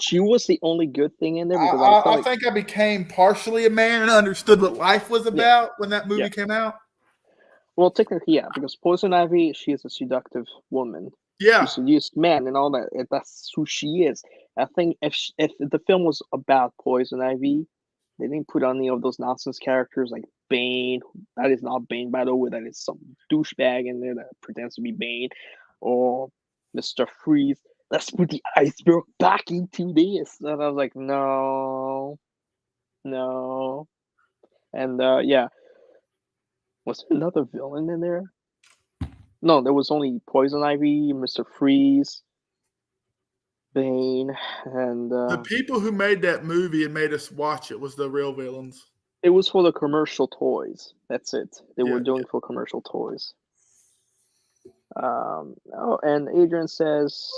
She was the only good thing in there because I think I became partially a man and understood what life was about when that movie came out. Well, technically, yeah, because Poison Ivy, she is a seductive woman. Yeah. She seduced men and all that. That's who she is. I think if the film was about Poison Ivy, they didn't put any of those nonsense characters like Bane. That is not Bane, by the way. That is some douchebag in there that pretends to be Bane. Or Mr. Freeze. Let's put the iceberg back into this. And I was like, no. And yeah. Was there another villain in there? No, there was only Poison Ivy, Mr. Freeze, Bane, and the people who made that movie and made us watch it was the real villains. It was for the commercial toys. That's it. They were doing for commercial toys. Oh, and Adrian says,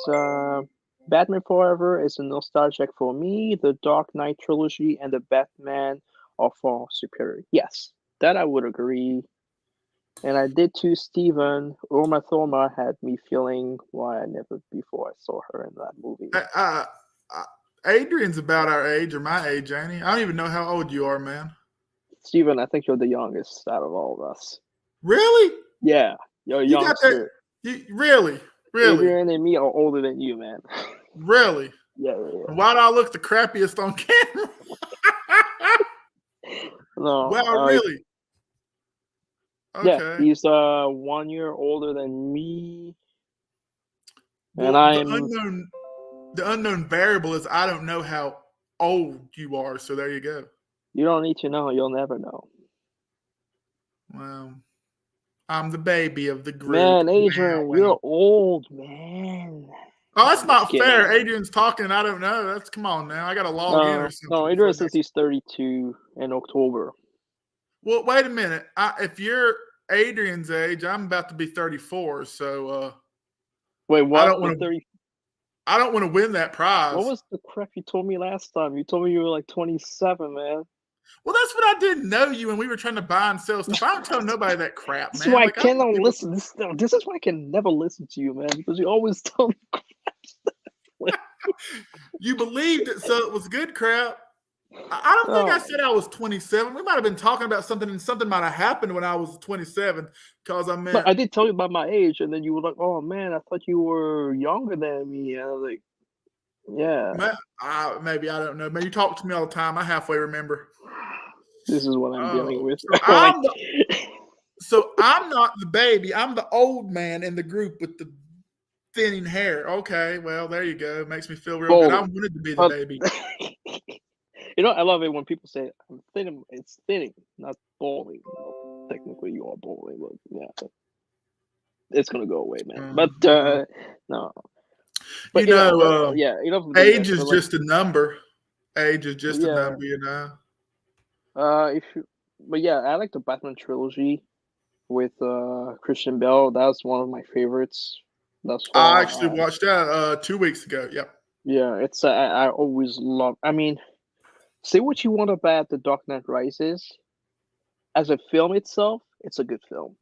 Batman Forever is a nostalgic for me. The Dark Knight trilogy and the Batman are far superior. Yes, that I would agree. And I did too, Steven. Uma Thurman had me feeling why I never before I saw her in that movie. Adrian's about our age or my age, ain't he? I don't even know how old you are, man. Steven, I think you're the youngest out of all of us. Really? Yeah, you're a youngster. Really? Adrian and me are older than you, man. Really? Yeah. Why do I look the crappiest on camera? No. Wow, really? Okay. Yeah, he's 1 year older than me. Well, and the unknown variable is I don't know how old you are, so there you go. You don't need to know. You'll never know. Well, I'm the baby of the group. Man, Adrian, you're old, man. Oh, that's not fair. Adrian's talking. I don't know. Come on now. I got to log in or something. No, Adrian says he's 32 in October. Well, wait a minute. If you're Adrian's age, I'm about to be 34. So, wait, what? I don't want to win that prize. What was the crap you told me last time? You told me you were like 27, man. Well, that's what I didn't know you when we were trying to buy and sell stuff. I don't tell nobody that crap, man. That's why I cannot listen. This is why I can never listen to you, man, because you always tell me crap stuff. You believed it, so it was good crap. I don't think I said I was 27. We might have been talking about something, and something might have happened when I was 27. Because I meant, I did tell you about my age, and then you were like, "Oh man, I thought you were younger than me." And I was like, "Yeah." Maybe I don't know. Man, you talk to me all the time. I halfway remember. This is what I'm dealing with. So I'm not the baby. I'm the old man in the group with the thinning hair. Okay, well there you go. It makes me feel real good. I wanted to be the baby. You know, I love it when people say I'm thinning. It's thinning, not balding. Well, technically, you are balding, but yeah, it's gonna go away, man. But no. But age is just a number. Age is just a number, you know. But yeah, I like the Batman trilogy with Christian Bale. That's one of my favorites. I actually watched that 2 weeks ago. Yep. Yeah, it's I always love. I mean, say what you want about The Dark Knight Rises. As a film itself, it's a good film.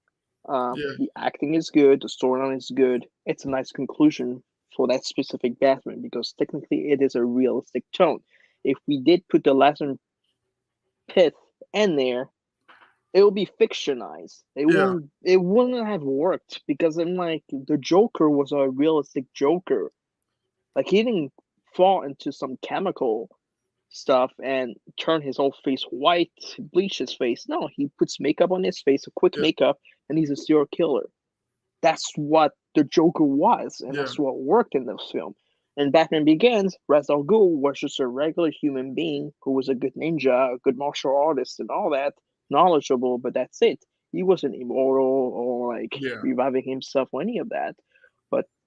The acting is good. The storyline is good. It's a nice conclusion for that specific Batman because technically it is a realistic tone. If we did put the Lazarus Pit in there, it would be fictionized. It wouldn't have worked because I'm like the Joker was a realistic Joker. Like he didn't fall into some chemical stuff and turn his whole face white, bleach his face. No, he puts makeup on his face, a quick makeup, and he's a serial killer. That's what the Joker was, and that's what worked in this film. And Batman Begins, Ra's al Ghul was just a regular human being who was a good ninja, a good martial artist, and all that, knowledgeable, but that's it. He wasn't immortal or like reviving himself or any of that.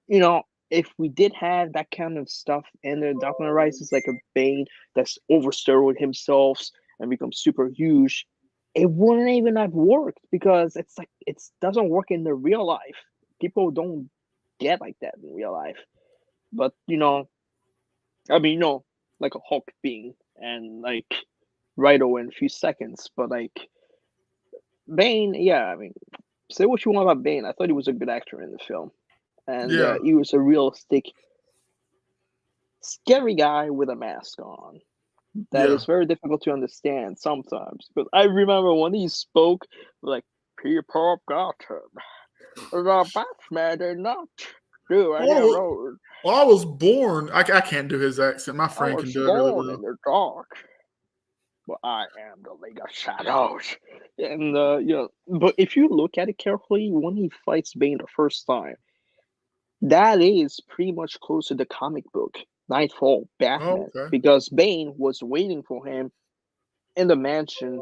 if we did have that kind of stuff in the Dark Knight Rises, like a Bane that's oversteroid himself and becomes super huge, it wouldn't even have worked because it's like it doesn't work in the real life. People don't get like that in real life. But like a Hulk being and like Rhino in a few seconds. But like Bane, yeah, say what you want about Bane. I thought he was a good actor in the film, and he was a realistic, scary guy with a mask on. That is very difficult to understand sometimes. But I remember when he spoke, like, people got him. The Batman did not do any road. Well, I was born. I can't do his accent. My friend can do it really well. In the dark. But I am the League of Shadows. And, but if you look at it carefully, when he fights Bane the first time, that is pretty much close to the comic book Nightfall Batman, because Bane was waiting for him in the mansion.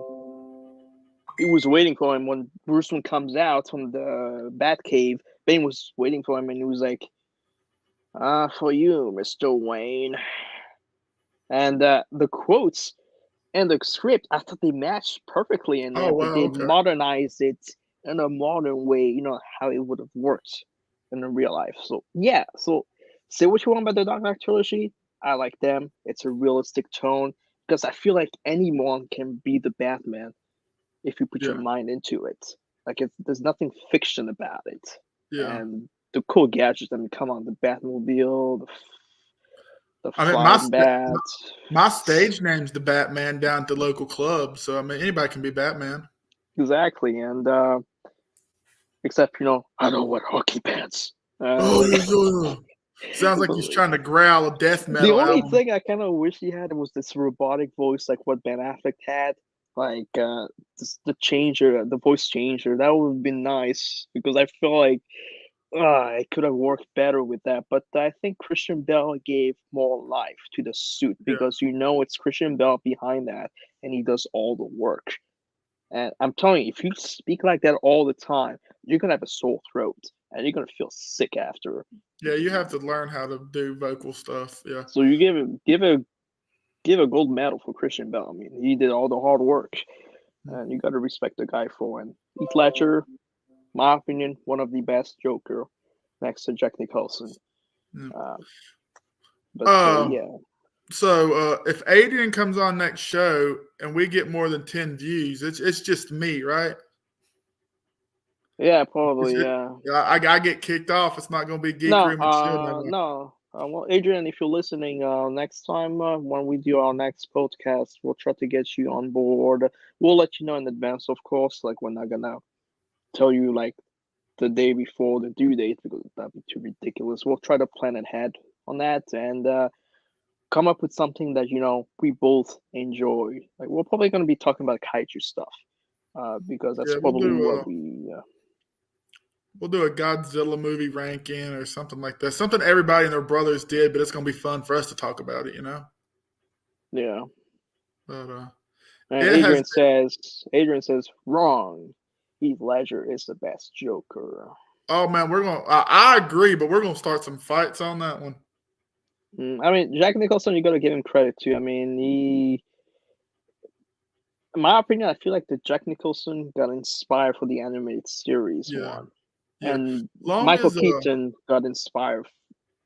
He was waiting for him when Bruce Wayne comes out from the Batcave. Bane was waiting for him, and he was like, for you, Mr. Wayne. And the quotes and the script, I thought they matched perfectly in there, but they modernized it in a modern way, how it would have worked in the real life. So, yeah. So, say what you want about the Dark Knight trilogy. I like them. It's a realistic tone because I feel like anyone can be the Batman if you put your mind into it. Like, there's nothing fiction about it. Yeah. And the cool gadgets, come on, the Batmobile, the flying bat. My stage name's the Batman down at the local club, so anybody can be Batman. Exactly, and except I don't wear hockey pants. Sounds like he's trying to growl a death metal. The only thing I kind of wish he had was this robotic voice, like what Ben Affleck had, like the voice changer. That would have been nice because I feel like it could have worked better with that. But I think Christian Bale gave more life to the suit because it's Christian Bale behind that, and he does all the work. And I'm telling you, if you speak like that all the time, you're gonna have a sore throat, and you're gonna feel sick after. Yeah, you have to learn how to do vocal stuff. Yeah. So you give a gold medal for Christian Bale. He did all the hard work, and you got to respect the guy for it. Heath Ledger, my opinion, one of the best Joker, next to Jack Nicholson. Yeah. So if Adrian comes on next show and we get more than 10 views, it's just me, right? Yeah, probably. I get kicked off. It's not going to be Geekroom and Chill. No. Well, Adrian, if you're listening, next time when we do our next podcast, we'll try to get you on board. We'll let you know in advance, of course. Like, we're not gonna tell you like the day before the due date because that'd be too ridiculous. We'll try to plan ahead on that and come up with something that we both enjoy. Like, we're probably gonna be talking about Kaiju stuff because that's probably what we. We'll do a Godzilla movie ranking or something like that. Something everybody and their brothers did, but it's going to be fun for us to talk about it, Yeah. But Adrian says wrong. Heath Ledger is the best Joker. Oh man, I agree, but we're gonna start some fights on that one. Jack Nicholson, you got to give him credit too. In my opinion, I feel like the Jack Nicholson got inspired for the animated series one. Yeah. And Michael Keaton got inspired,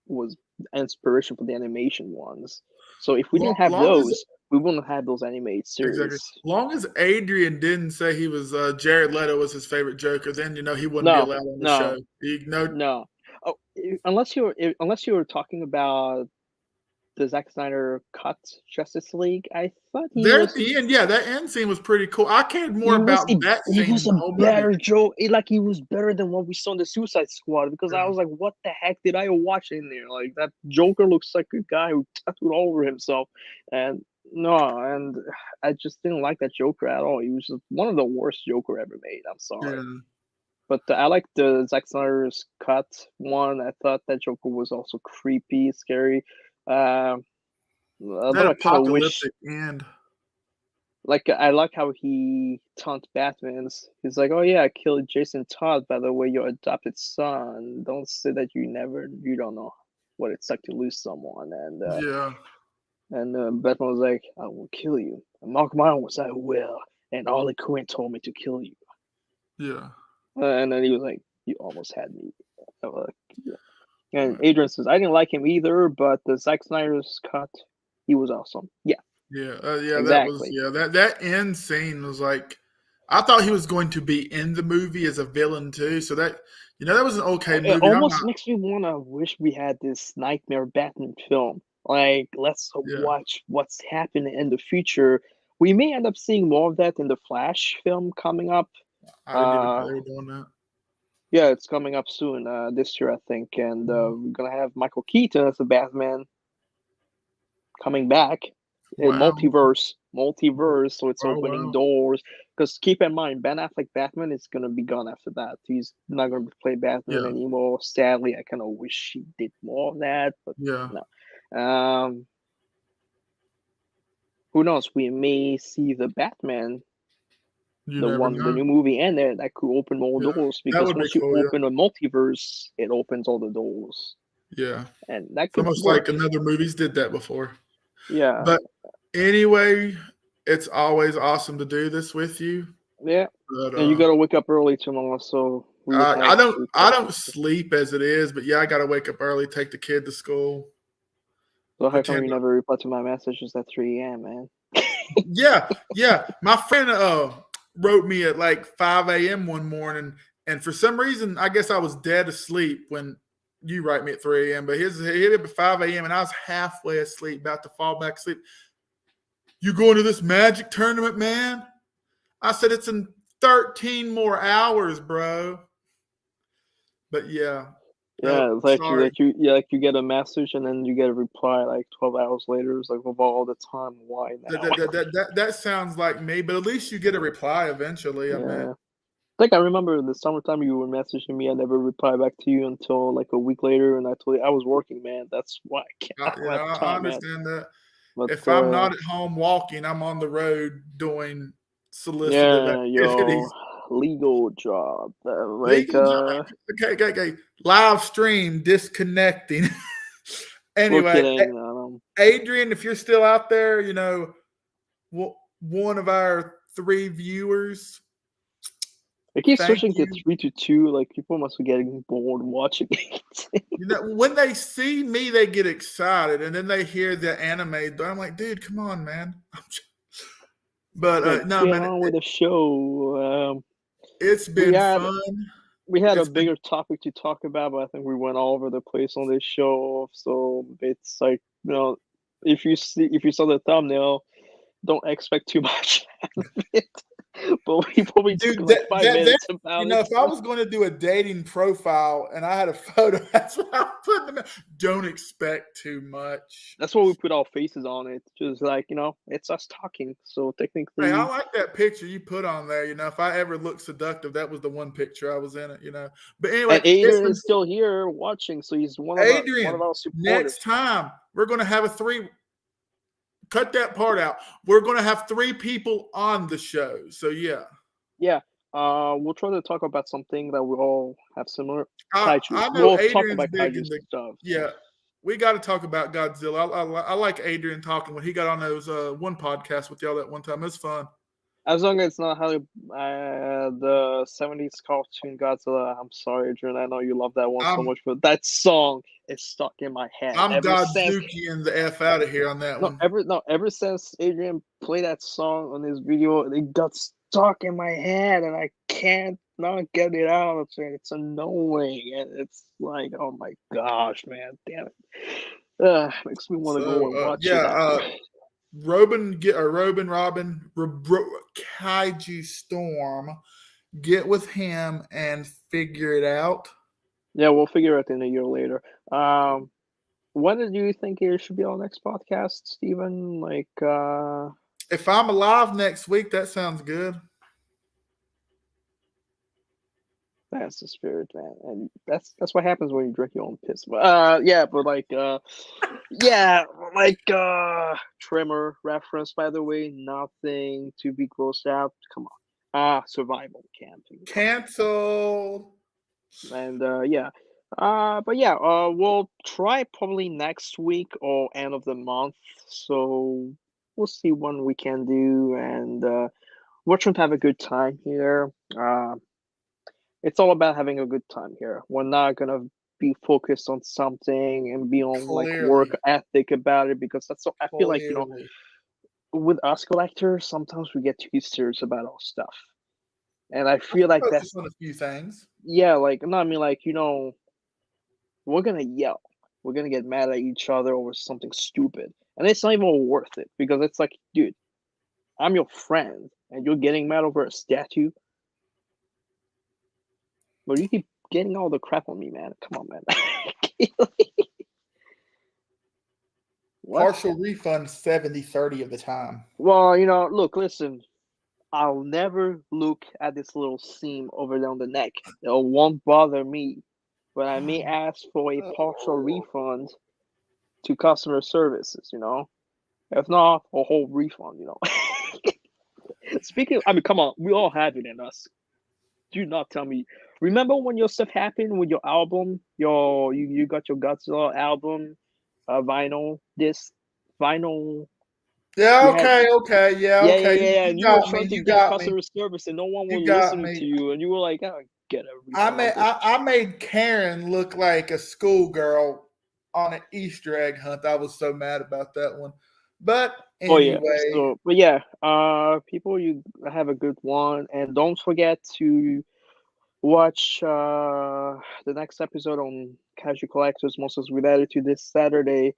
was inspiration for the animation ones. So if we didn't have those, we wouldn't have those animated series. Exactly. Long as Adrian didn't say he was Jared Leto was his favorite Joker, then he wouldn't be allowed on the show. No. Oh, unless you were talking about the Zack Snyder cut Justice League, I thought the end. Yeah, that end scene was pretty cool. I cared more about that scene. He was a better Joe. Like, he was better than what we saw in the Suicide Squad because I was like, what the heck did I watch in there? Like, that Joker looks like a guy who tattooed all over himself, and I just didn't like that Joker at all. He was just one of the worst Joker ever made. I'm sorry. Yeah. But I like the Zack Snyder's cut one. I thought that Joker was also creepy, scary. That apocalyptic end. Like, I like how he taunts Batman's. He's like, "Oh yeah, I killed Jason Todd. By the way, your adopted son. Don't say that you don't know what it's like to lose someone." And Batman was like, "I will kill you. And mark my words, I will." And Harley Quinn told me to kill you. Yeah. And then he was like, "You almost had me." Yeah. And Adrian says, "I didn't like him either, but the Zack Snyder's cut, he was awesome." Yeah. Yeah. Exactly. That end scene was like, I thought he was going to be in the movie as a villain too. So that was an okay movie. It almost makes me want to wish we had this Nightmare Batman film. Like, let's watch what's happening in the future. We may end up seeing more of that in the Flash film coming up. I didn't even know they were doing that. Yeah, it's coming up soon, this year, I think. And we're going to have Michael Keaton as the Batman coming back in multiverse. So it's opening doors. Because keep in mind, Ben Affleck Batman is going to be gone after that. He's not going to play Batman anymore. Sadly, I kind of wish he did more of that. But no. Who knows? We may see the Batman, the new movie, and that could open more doors, because once you open a multiverse, it opens all the doors. Yeah, and that could almost work. like another movies did that before. Yeah, but anyway, it's always awesome to do this with you. Yeah, but, and you got to wake up early tomorrow, so I don't sleep as it is, but I got to wake up early, take the kid to school. So how come you never reply to my messages at 3 a.m., man? yeah. My friend wrote me at like 5 a.m. one morning, and for some reason, I guess I was dead asleep when you write me at 3 a.m. But he hit up at 5 a.m. and I was halfway asleep, about to fall back asleep. You going to this Magic tournament, man? I said, it's in 13 more hours, bro. But yeah, it's like you get a message and then you get a reply like 12 hours later. It's like, of all the time, why now? That sounds like me, but at least you get a reply eventually. I think I remember the summertime you were messaging me. I never replied back to you until like a week later, and I told you I was working, man. That's why I can't. I understand that. But if I'm not at home walking, I'm on the road doing solicited activities. Legal job. Job. Okay. Live stream disconnecting. Anyway, Adrian, if you're still out there, one of our 3 viewers. I keep switching to 3 to 2. Like, people must be getting bored watching it. When they see me, they get excited, and then they hear the anime. I'm like, dude, come on, man. But no, man. On with the show. It's been fun. We had a bigger topic to talk about, but I think we went all over the place on this show. So it's like, if you saw the thumbnail, don't expect too much out of it. But we probably took like 5 minutes about it. If I was going to do a dating profile and I had a photo, that's what I put them in. Don't expect too much. That's why we put our faces on it. Just like, it's us talking. So technically, hey, I like that picture you put on there. If I ever look seductive, that was the one picture I was in it. But anyway, and Adrian is still here watching, so he's one of our supporters. Next time we're going to have a 3. Cut that part out. We're going to have 3 people on the show. So, yeah. Yeah. We'll try to talk about something that we all have similar. I know we'll Adrian's talk about big Kaiju stuff. Yeah. We got to talk about Godzilla. I like Adrian talking when he got on those one podcast with y'all that one time. It was fun. As long as it's not how the 70s cartoon Godzilla. I'm sorry, Adrian. I know you love that one so much, but that song is stuck in my head. I'm Godzuki-ing the F out of here on that one. Ever since Adrian played that song on his video, it got stuck in my head, and I can't not get it out. It's annoying, and it's like, oh my gosh, man, damn it. Makes me want to go and watch it. Robin, Kaiju Storm, get with him and figure it out. Yeah, we'll figure it out in a year later. When do you think it should be our next podcast, Steven? Like, if I'm alive next week, that sounds good. That's the spirit, man, and that's what happens when you drink your own piss. But yeah, but yeah, Tremor reference, by the way, nothing to be grossed out. Come on, survival camping. Cancel. And yeah, but yeah, we'll try probably next week or end of the month. So we'll see when we can do, and we're trying to have a good time here. It's all about having a good time here. We're not gonna be focused on something and be on like work Clearly. ethic about it, because that's so, I feel like, Clearly. with us collectors, sometimes we get too serious about our stuff, and I feel Let's like focus that's, on a few things. yeah, like, no, I mean, like, we're gonna yell, we're gonna get mad at each other over something stupid, and it's not even worth it, because it's like, dude, I'm your friend, and you're getting mad over a statue. But you keep getting all the crap on me, man. Come on, man. What? Partial refund 70-30 of the time. Well, look, listen. I'll never look at this little seam over there on the neck. It won't bother me, but I may ask for a partial refund to customer services. If not, a whole refund. Speaking, I mean, come on, we all have it in us. Do not tell me. Remember when your stuff happened with your album? You got your Godzilla album, vinyl disc, vinyl. Yeah, You had, okay, yeah, yeah, yeah, okay. yeah, yeah, You and you were got me. trying to You get got me. customer service, and no one You was got listening to me. you, and you were like, "Oh, get a I refund made on this." I made Karen look like a schoolgirl on an Easter egg hunt. I was so mad about that one. But Oh yeah. anyway, So, but yeah, people, you have a good one, and don't forget to watch the next episode on Kaiju Collectors Monsters with Attitude this Saturday.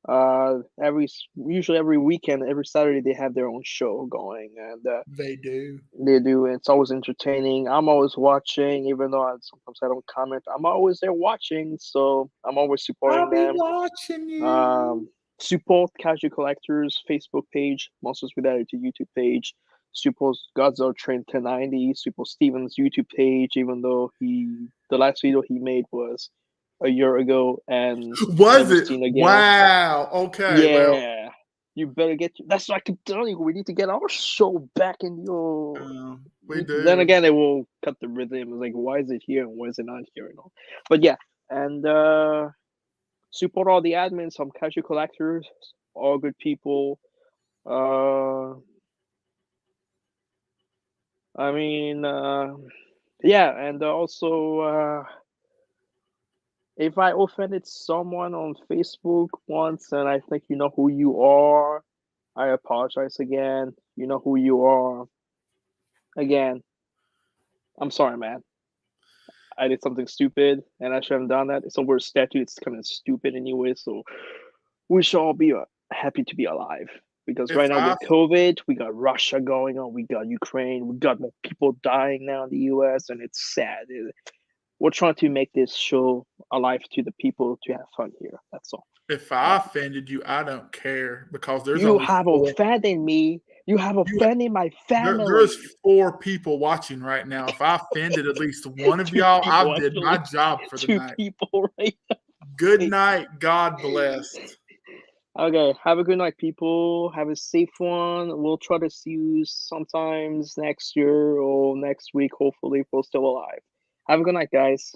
Usually every weekend, every Saturday they have their own show going, and they do. they do. It's always entertaining. I'm always watching, even though sometimes I don't comment. I'm always there watching, so I'm always supporting I'll be them. watching you. Support Casual Collectors Facebook page, Monsters with Attitude YouTube page. Support Godzilla Train 1090. Support Steven's YouTube page, even though the last video he made was a year ago and Was never it? seen again. Wow. Okay. Well, Yeah, you better get. That's what I keep telling you. We need to get our show back in your. we Then do. again, they will cut the rhythm. It's like, why is it here and why is it not here? But yeah, and support all the admins, some casual collectors, all good people. I mean, yeah, and also, if I offended someone on Facebook once, and I think you know who you are, I apologize again. You know who you are. Again, I'm sorry, man. I did something stupid, and I shouldn't have done that. It's a word statute. It's kind of stupid anyway, so we should all be happy to be alive. Because If right now I with COVID, we got Russia going on, we got Ukraine, we got more people dying now in the US, and it's sad. We're trying to make this show alive to the people to have fun here. That's all. if I offended you, I don't care because there's You only have four. offended me. You have You, offended my there's family. 4 people watching right now. If I offended at least one of Two y'all, I people, did my actually. job for the Two night. people right Good now. night. God bless. Okay, have a good night, people. Have a safe one. We'll try to see you sometimes next year or next week, hopefully, if we're still alive. Have a good night, guys.